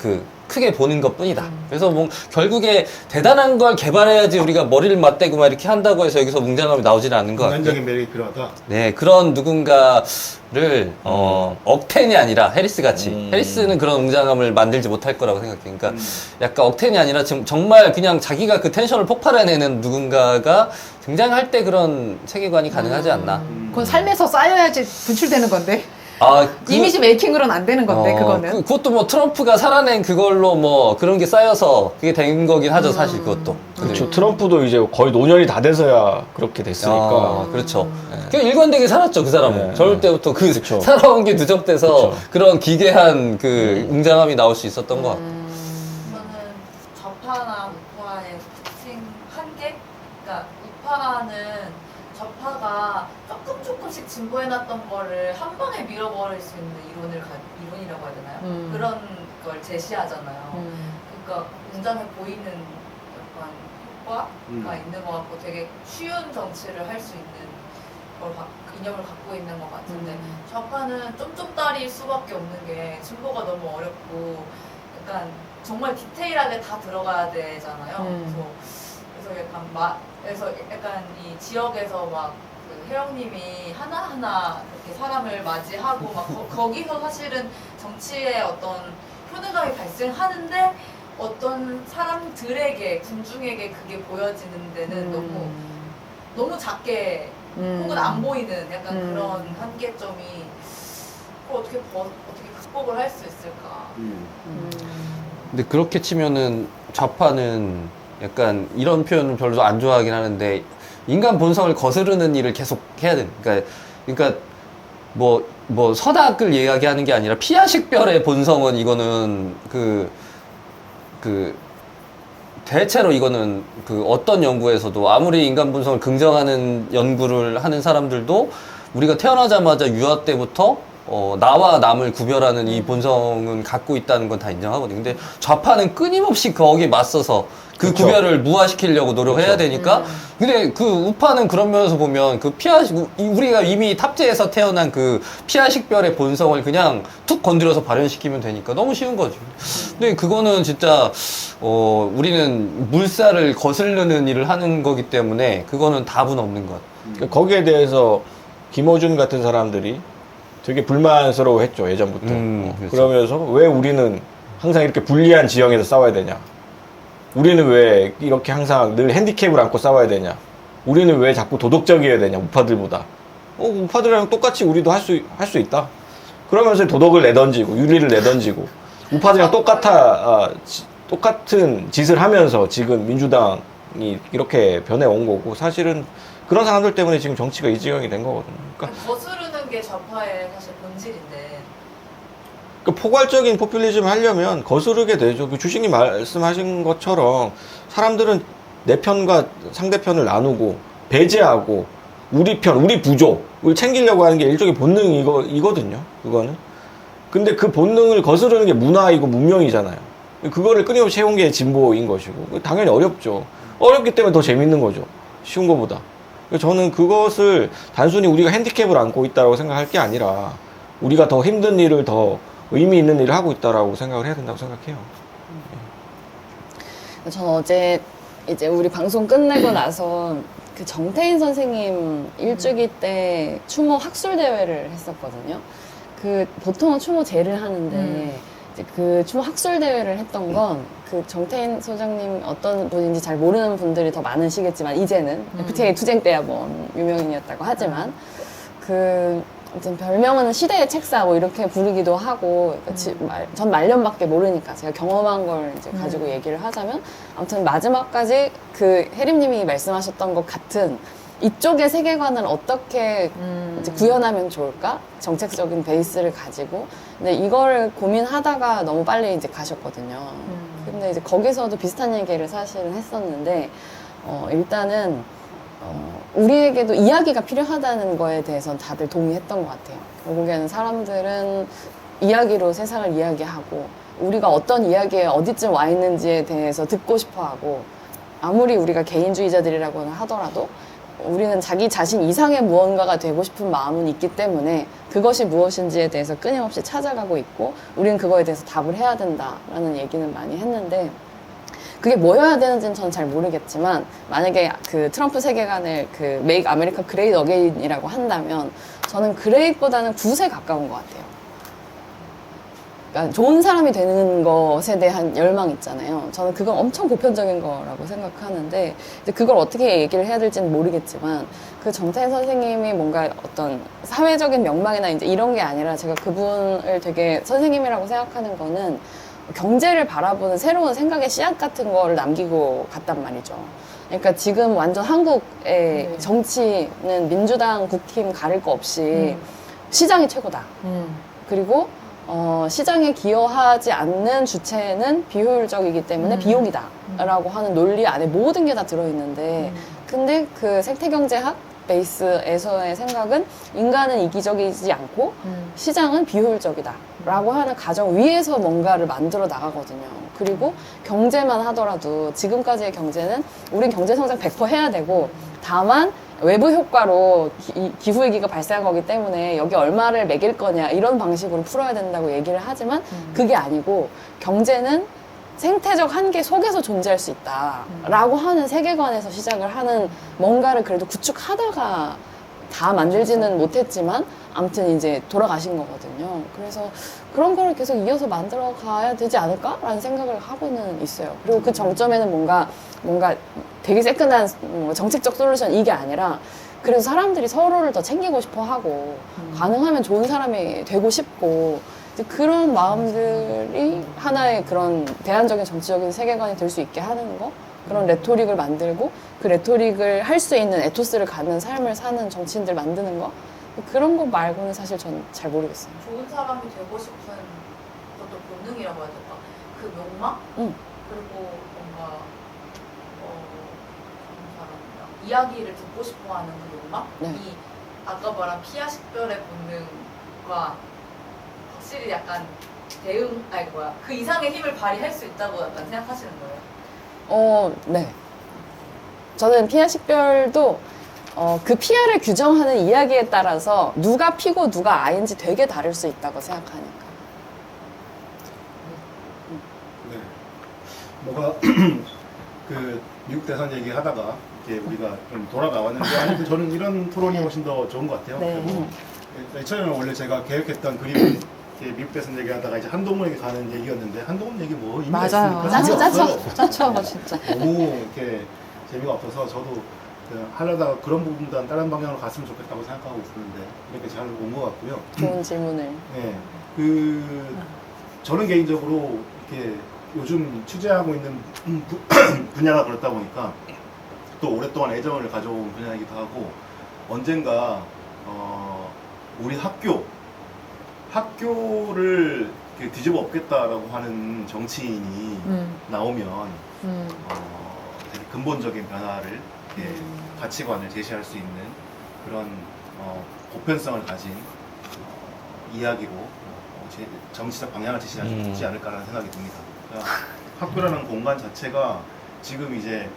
크게 보는 것 뿐이다. 그래서 뭐 결국에 대단한 걸 개발해야지 우리가 머리를 맞대고 막 이렇게 한다고 해서 여기서 웅장함이 나오지는 않는 것 같아요. 인간적인 매력이 필요하다. 네, 그런 누군가를 억텐이 아니라 해리스 같이 해리스는 그런 웅장함을 만들지 못할 거라고 생각해요. 그러니까 약간 억텐이 아니라 지금 정말 그냥 자기가 그 텐션을 폭발해내는 누군가가 등장할 때 그런 세계관이 가능하지 않나. 그건 삶에서 쌓여야지 분출되는 건데. 아, 이미지 메이킹으로는 안 되는 건데, 그거는. 그것도 뭐 트럼프가 살아낸 그걸로 뭐 그런 게 쌓여서 그게 된 거긴 하죠, 사실 그것도. 그렇죠. 트럼프도 이제 거의 노년이 다 돼서야 그렇게 됐으니까. 아, 그렇죠. 그냥 일관되게 살았죠, 그 사람은. 네. 저럴 때부터 그쵸. 살아온 게 누적돼서 그쵸. 그런 기괴한 웅장함이 나올 수 있었던 것 같아요. 저는 좌파나 우파의 특징 한계? 그러니까 우파는 좌파가 조금씩 진보해놨던 거를 한 방에 밀어버릴 수 있는 이론이라고 해야 되나요? 그런 걸 제시하잖아요. 그러니까 웅장해 보이는 약간 효과가 있는 것 같고 되게 쉬운 정치를 할 수 있는 이념을 갖고 있는 것 같은데 좌파는 쫌쫌다리일 수밖에 없는 게 진보가 너무 어렵고 약간 정말 디테일하게 다 들어가야 되잖아요. 그래서 약간 이 지역에서 그 혜영님이 하나하나 이렇게 사람을 맞이하고 거기서 사실은 정치의 어떤 효능감이 발생하는데 어떤 사람들에게 군중에게 그게 보여지는 데는 너무 작게 혹은 안 보이는 약간 그런 한계점이 어떻게 극복을 할 수 있을까? 근데 그렇게 치면은 좌파는 약간 이런 표현을 별로 안 좋아하긴 하는데 인간 본성을 거스르는 일을 계속 해야 돼. 그러니까 뭐 서닭을 이야기하는 게 아니라 피아식별의 본성은 이거는 대체로 이거는 어떤 연구에서도 아무리 인간 본성을 긍정하는 연구를 하는 사람들도 우리가 태어나자마자 유아 때부터 나와 남을 구별하는 이 본성은 갖고 있다는 건 다 인정하거든요. 근데 좌파는 끊임없이 거기에 맞서서 그 그쵸. 구별을 무화시키려고 노력해야 되니까. 근데 그 우파는 그런 면에서 보면 우리가 이미 탑재해서 태어난 그 피아식별의 본성을 그냥 툭 건드려서 발현시키면 되니까 너무 쉬운 거죠. 근데 그거는 진짜 우리는 물살을 거스르는 일을 하는 거기 때문에 그거는 답은 없는 것 같아요. 그러니까 거기에 대해서 김어준 같은 사람들이 되게 불만스러워 했죠, 예전부터. 그렇죠. 그러면서 왜 우리는 항상 이렇게 불리한 지형에서 싸워야 되냐? 우리는 왜 이렇게 항상 늘 핸디캡을 안고 싸워야 되냐? 우리는 왜 자꾸 도덕적이어야 되냐, 우파들보다? 우파들이랑 똑같이 우리도 할 수 있다. 그러면서 도덕을 내던지고, 윤리를 내던지고, 우파들이랑 똑같은 짓을 하면서 지금 민주당이 이렇게 변해온 거고, 사실은 그런 사람들 때문에 지금 정치가 이 지경이 된 거거든요. 그러니까 거스르는 게 좌파의 사실 본질인데 포괄적인 포퓰리즘 하려면 거스르게 되죠. 그 주식님 말씀하신 것처럼 사람들은 내 편과 상대편을 나누고 배제하고 우리 편, 우리 부족을 챙기려고 하는 게 일종의 본능이거든요. 그거는. 근데 그 본능을 거스르는 게 문화이고 문명이잖아요. 그거를 끊임없이 해온 게 진보인 것이고 당연히 어렵죠. 어렵기 때문에 더 재밌는 거죠. 쉬운 것보다. 저는 그것을 단순히 우리가 핸디캡을 안고 있다고 생각할 게 아니라 우리가 더 힘든 일을 더 의미 있는 일을 하고 있다라고 생각을 해야 된다고 생각해요. 전 어제 이제 우리 방송 끝내고 나서 그 정태인 선생님 일주기 때 추모 학술 대회를 했었거든요. 그 보통은 추모 제를 하는데 이제 그 추모 학술 대회를 했던 건 그 정태인 소장님 어떤 분인지 잘 모르는 분들이 더 많으시겠지만 이제는 FTA 투쟁 때야 뭐 유명인이었다고 하지만 아무튼 별명은 시대의 책사 뭐 이렇게 부르기도 하고 전 말년밖에 모르니까 제가 경험한 걸 이제 가지고 얘기를 하자면 아무튼 마지막까지 그 혜림님이 말씀하셨던 것 같은 이쪽의 세계관을 어떻게 이제 구현하면 좋을까? 정책적인 베이스를 가지고. 근데 이거를 고민하다가 너무 빨리 이제 가셨거든요. 근데 이제 거기서도 비슷한 얘기를 사실은 했었는데, 일단은, 우리에게도 이야기가 필요하다는 거에 대해서는 다들 동의했던 것 같아요. 결국에는 사람들은 이야기로 세상을 이야기하고, 우리가 어떤 이야기에 어디쯤 와 있는지에 대해서 듣고 싶어 하고, 아무리 우리가 개인주의자들이라고는 하더라도, 우리는 자기 자신 이상의 무언가가 되고 싶은 마음은 있기 때문에 그것이 무엇인지에 대해서 끊임없이 찾아가고 있고 우리는 그거에 대해서 답을 해야 된다라는 얘기는 많이 했는데 그게 뭐여야 되는지는 저는 잘 모르겠지만 만약에 그 트럼프 세계관을 그 Make America Great Again이라고 한다면 저는 Great보다는 굿에 가까운 것 같아요. 그러니까 좋은 사람이 되는 것에 대한 열망 있잖아요. 저는 그건 엄청 보편적인 거라고 생각하는데 이제 그걸 어떻게 얘기를 해야 될지는 모르겠지만 그 정태인 선생님이 뭔가 어떤 사회적인 명망이나 이제 이런 게 아니라 제가 그분을 되게 선생님이라고 생각하는 거는 경제를 바라보는 새로운 생각의 씨앗 같은 거를 남기고 갔단 말이죠. 그러니까 지금 완전 한국의 정치는 민주당 국힘 가릴 거 없이 시장이 최고다. 그리고 시장에 기여하지 않는 주체는 비효율적이기 때문에 비용이다 라고 하는 논리 안에 모든 게 다 들어있는데 근데 그 생태경제학 베이스에서의 생각은 인간은 이기적이지 않고 시장은 비효율적이다 라고 하는 가정 위에서 뭔가를 만들어 나가거든요. 그리고 경제만 하더라도 지금까지의 경제는 우린 경제성장 100% 해야 되고 다만 외부 효과로 기후위기가 발생한 거기 때문에 여기 얼마를 매길 거냐 이런 방식으로 풀어야 된다고 얘기를 하지만 그게 아니고 경제는 생태적 한계 속에서 존재할 수 있다라고 하는 세계관에서 시작을 하는 뭔가를 그래도 구축하다가 다 만들지는 못했지만 아무튼 이제 돌아가신 거거든요. 그래서 그런 거를 계속 이어서 만들어 가야 되지 않을까라는 생각을 하고는 있어요. 그리고 그 정점에는 뭔가 되게 새끈한 정책적 솔루션 이게 아니라 그래서 사람들이 서로를 더 챙기고 싶어 하고 가능하면 좋은 사람이 되고 싶고 이제 그런 마음들이 하나의 그런 대안적인 정치적인 세계관이 될 수 있게 하는 거 그런 레토릭을 만들고 그 레토릭을 할 수 있는 에토스를 갖는 삶을 사는 정치인들 만드는 거 그런 거 말고는 사실 전 잘 모르겠어요. 좋은 사람이 되고 싶은 것도 본능이라고 해야 될까? 그 욕망? 그리고 뭔가 좋은 사람이랑 이야기를 듣고 싶어하는 그 욕망? 네. 이 아까 말한 피아 식별의 본능과 확실히 약간 그 이상의 힘을 발휘할 수 있다고 약간 생각하시는 거예요? 네. 저는 피아 식별도 그 피아를 규정하는 이야기에 따라서 누가 피고 누가 아인지 되게 다를 수 있다고 생각하니까. 네. 뭐가 그 미국 대선 얘기하다가 이렇게 우리가 좀 돌아나왔는데 아무튼 저는 이런 토론이 훨씬 더 좋은 것 같아요. 네. 그리고 처음에 원래 제가 계획했던 그림은 이렇게 미국 대선 얘기하다가 이제 한동훈에게 가는 얘기였는데 한동훈 얘기 뭐 의미가 맞아요. 있습니까? 짜쳐 진짜. 너무 이렇게 재미가 없어서 저도 하려다가 그런 부분보다는 다른 방향으로 갔으면 좋겠다고 생각하고 있었는데 이렇게 잘 온 것 같고요. 좋은 질문을. 네, 저는 개인적으로 이렇게 요즘 취재하고 있는 분야가 그렇다 보니까 또 오랫동안 애정을 가져온 분야이기도 하고 언젠가 우리 학교를 이렇게 뒤집어 엎겠다라고 하는 정치인이 나오면 되게 근본적인 변화를 이렇게 가치관을 제시할 수 있는 그런 보편성을 가진 이야기로 정치적 방향을 제시하지 않을까라는 생각이 듭니다. 그러니까 학교라는 공간 자체가 지금 이제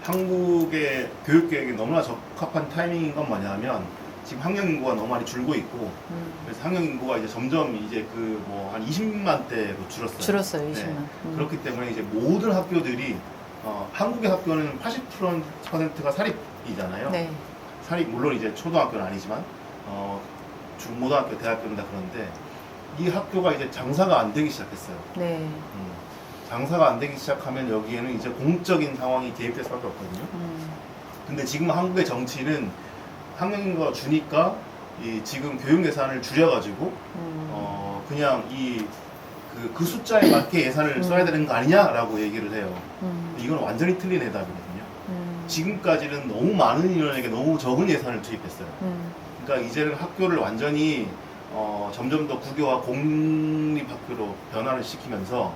한국의 교육 계획에 너무나 적합한 타이밍인 건 뭐냐면 지금 학령 인구가 너무 많이 줄고 있고 그래서 학령 인구가 이제 점점 이제 그 뭐 한 20만 대로 줄었어요. 20만. 그렇기 때문에 이제 모든 학교들이 한국의 학교는 80%가 사립이잖아요. 네. 사립 물론 이제 초등학교는 아니지만 중고등학교, 대학교는 다 그런데 이 학교가 이제 장사가 안 되기 시작했어요. 네. 장사가 안 되기 시작하면 여기에는 이제 공적인 상황이 개입될 수밖에 없거든요. 근데 지금 한국의 정치는 학령인구가 주니까 지금 교육 예산을 줄여가지고 그냥 그 숫자에 맞게 예산을 써야 되는 거 아니냐라고 얘기를 해요. 이건 완전히 틀린 해답이거든요. 지금까지는 너무 많은 인원에게 너무 적은 예산을 투입했어요. 그러니까 이제는 학교를 완전히 점점 더 국유화 공립학교로 변화를 시키면서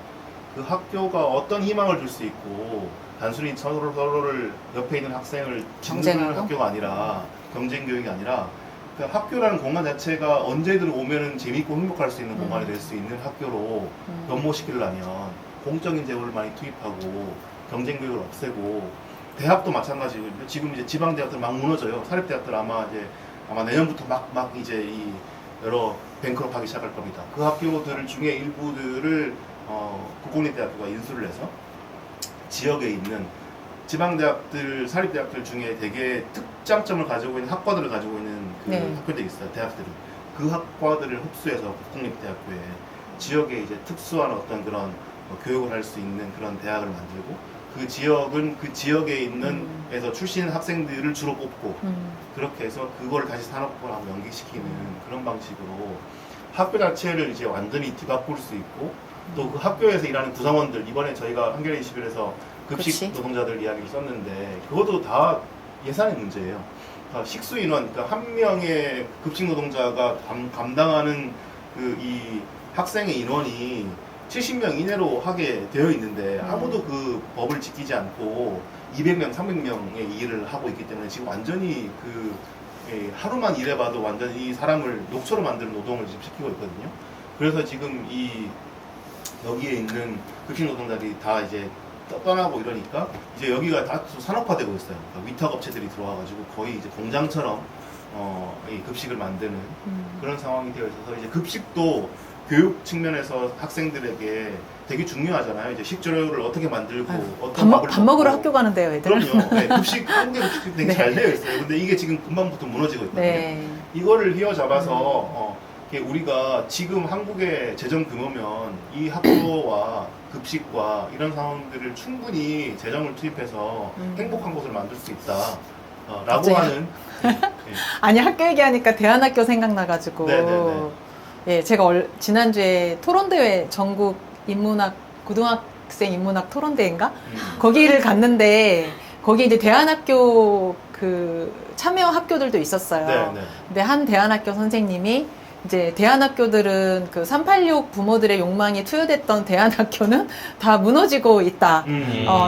그 학교가 어떤 희망을 줄 수 있고 단순히 서로를 옆에 있는 학생을 경쟁하고? 짓누르는 학교가 아니라 경쟁 교육이 아니라 그러니까 학교라는 공간 자체가 언제든 오면은 재밌고 행복할 수 있는 공간이 될 수 있는 학교로 변모시키려면 공적인 재원을 많이 투입하고 경쟁 교육을 없애고 대학도 마찬가지고 지금 이제 지방 대학들 막 무너져요. 사립 대학들 아마 내년부터 막 이제 이 여러 뱅크럽하기 시작할 겁니다. 그 학교들 중에 일부들을 국공립대학교가 인수를 해서 지역에 있는 지방대학들, 사립대학들 중에 되게 특장점을 가지고 있는 학과들을 가지고 있는 그 네. 학교들이 있어요. 대학들이. 그 학과들을 흡수해서 국공립대학교에 지역에 이제 특수한 어떤 그런 교육을 할 수 있는 그런 대학을 만들고 그 지역은 그 지역에 있는 에서 출신 학생들을 주로 뽑고 그렇게 해서 그걸 다시 산업화하고 연계시키는 그런 방식으로 학교 자체를 이제 완전히 뒤바꿀 수 있고 또 그 학교에서 일하는 구성원들 이번에 저희가 한겨레 21에서 급식 그치. 노동자들 이야기를 썼는데 그것도 다 예산의 문제예요. 그러니까 식수 인원, 그러니까 한 명의 급식 노동자가 감당하는 그 이 학생의 인원이 70명 이내로 하게 되어 있는데 아무도 그 법을 지키지 않고 200명, 300명의 일을 하고 있기 때문에 지금 완전히 그 하루만 일해봐도 완전히 이 사람을 녹초로 만드는 노동을 지금 시키고 있거든요. 그래서 지금 이 여기에 있는 급식 노동자들이 다 이제 떠나고 이러니까 이제 여기가 다 산업화되고 있어요. 그러니까 위탁 업체들이 들어와가지고 거의 이제 공장처럼 이 급식을 만드는 그런 상황이 되어 있어서 이제 급식도 교육 측면에서 학생들에게 되게 중요하잖아요. 이제 식재료를 어떻게 만들고 어떤 밥 먹으러 학교 가는데요, 애들. 그럼요. 네, 한국의 급식이 되게 네. 잘 되어 있어요. 근데 이게 지금 금방부터 무너지고 있거든요. 네. 이거를 휘어잡아서 이게 우리가 지금 한국의 재정 규모면 이 학교와 급식과 이런 상황들을 충분히 재정을 투입해서 행복한 곳을 만들 수 있다. 라고 맞아요. 하는 아니 학교 얘기하니까 대안학교 생각나가지고 네네네. 예, 제가 지난주에 토론대회 전국 인문학 고등학생 인문학 토론대회인가 거기를 갔는데 거기 이제 대안학교 그 참여 학교들도 있었어요. 네, 네. 근데 한 대안학교 선생님이 이제 대안학교들은 그 386 부모들의 욕망이 투여됐던 대안학교는 다 무너지고 있다.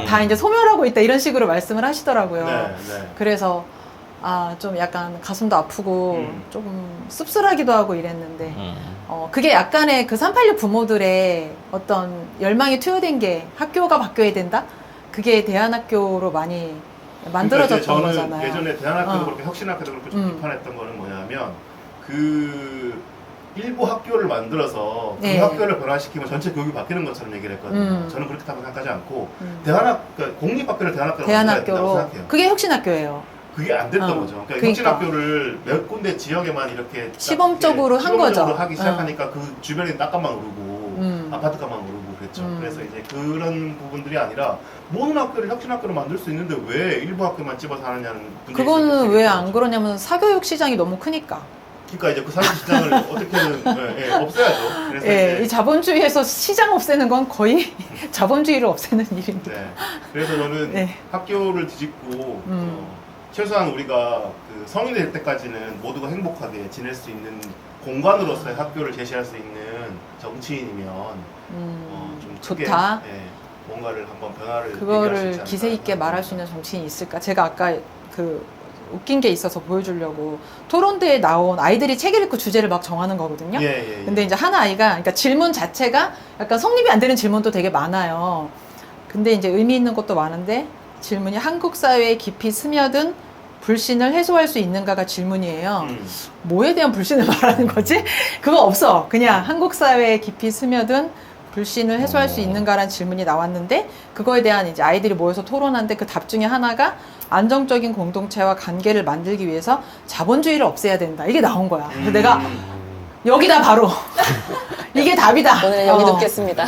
다 이제 소멸하고 있다. 이런 식으로 말씀을 하시더라고요. 네, 네. 그래서 좀 약간 가슴도 아프고 조금 씁쓸하기도 하고 이랬는데 그게 약간의 그 386 부모들의 어떤 열망이 투여된 게 학교가 바뀌어야 된다? 그게 대안학교로 많이 만들어졌던 그러니까 저는 거잖아요. 예전에 대안학교도 그렇게 혁신학교도 그렇게 좀 비판했던 거는 뭐냐면 그 일부 학교를 만들어서 그 네. 학교를 변화시키면 전체 교육이 바뀌는 것처럼 얘기를 했거든요. 저는 그렇게 생각하지 않고 그러니까 공립학교를 대안학교로 만들어야 된다고 대안학교로 생각해요. 그게 혁신학교예요. 그게 안 됐던 거죠. 그러니까 그러니까. 혁신학교를 몇 군데 지역에만 이렇게 시범적으로 한 거죠. 시범적으로 하기 시작하니까 그 주변에 땅값만 오르고 아파트값만 오르고 그랬죠. 그래서 이제 그런 부분들이 아니라 모든 학교를 혁신학교로 만들 수 있는데 왜 일부 학교만 집어서 하느냐는 문제가 그거는 있어요. 왜 안 그러냐면 사교육 시장이 너무 크니까. 그러니까 이제 그 사회 시장을 어떻게든 없애야죠. 그래서 예, 이제 이 자본주의에서 시장 없애는 건 거의 자본주의를 없애는 일인데. 네. 그래서 저는 네. 학교를 뒤집고 최소한 우리가 그 성인이 될 때까지는 모두가 행복하게 지낼 수 있는 공간으로서의 학교를 제시할 수 있는 정치인이면 좀 크게, 좋다. 뭔가를 한번 변화를 그거를 얘기할 수 있지 기세 있게 않을까. 말할 수 있는 정치인이 있을까? 제가 아까 그 웃긴 게 있어서 보여주려고 토론대에 나온 아이들이 책을 읽고 주제를 막 정하는 거거든요. 예. 근데 이제 한 아이가 그러니까 질문 자체가 약간 성립이 안 되는 질문도 되게 많아요. 근데 이제 의미 있는 것도 많은데 질문이 한국 사회에 깊이 스며든 불신을 해소할 수 있는가가 질문이에요. 뭐에 대한 불신을 말하는 거지? 그거 없어. 그냥 한국 사회에 깊이 스며든 불신을 해소할 수 있는가라는 질문이 나왔는데 그거에 대한 이제 아이들이 모여서 토론하는데 그 답 중에 하나가 안정적인 공동체와 관계를 만들기 위해서 자본주의를 없애야 된다. 이게 나온 거야. 그래서 내가 여기다 바로 이게 답이다. 오늘 여기 놓겠습니다.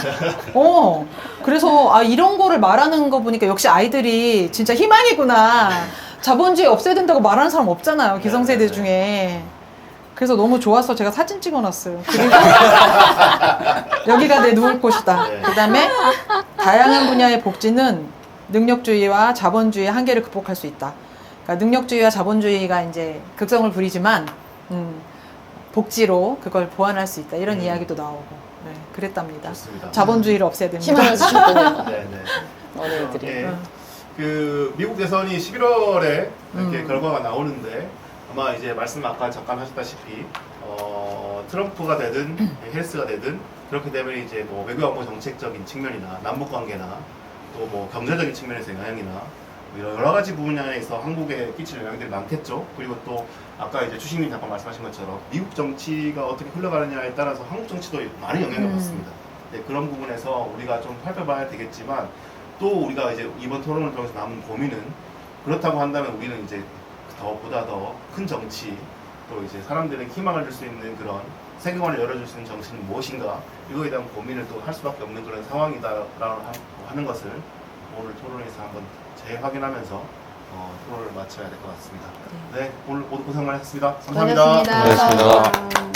그래서 이런 거를 말하는 거 보니까 역시 아이들이 진짜 희망이구나. 자본주의 없애야 된다고 말하는 사람 없잖아요. 기성세대 중에. 그래서 너무 좋아서 제가 사진 찍어놨어요. 그리고 여기가 내 누울 곳이다. 네. 그다음에 다양한 분야의 복지는 능력주의와 자본주의의 한계를 극복할 수 있다. 그러니까 능력주의와 자본주의가 이제 극성을 부리지만 복지로 그걸 보완할 수 있다. 이런 이야기도 나오고 그랬답니다. 좋습니다. 자본주의를 없애야 됩니다. 희망을 주셨군요. 네네. 어린이들이. 그 미국 대선이 11월에 이렇게 결과가 나오는데 아마 이제 말씀 아까 잠깐 하셨다시피 트럼프가 되든 헬스가 되든 그렇게 되면 이제 뭐 외교안보 정책적인 측면이나 남북 관계나 또 뭐 경제적인 측면에서 영향이나 여러 가지 분야에서 한국에 끼칠 영향들이 많겠죠. 그리고 또 아까 이제 주식님 잠깐 말씀하신 것처럼 미국 정치가 어떻게 흘러가느냐에 따라서 한국 정치도 많은 영향을 받습니다. 네, 그런 부분에서 우리가 좀 살펴봐야 되겠지만 또 우리가 이제 이번 토론을 통해서 남은 고민은 그렇다고 한다면 우리는 이제 보다 더 큰 정치 또 이제 사람들에게 희망을 줄 수 있는 그런 세계관을 열어줄 수 있는 정치는 무엇인가 이거에 대한 고민을 또 할 수밖에 없는 그런 상황이다라고 하는 것을 오늘 토론에서 한번 재확인하면서 토론을 마쳐야 될 것 같습니다. 네, 오늘 모두 고생 많으셨습니다. 감사합니다. 수고하셨습니다. 고맙습니다.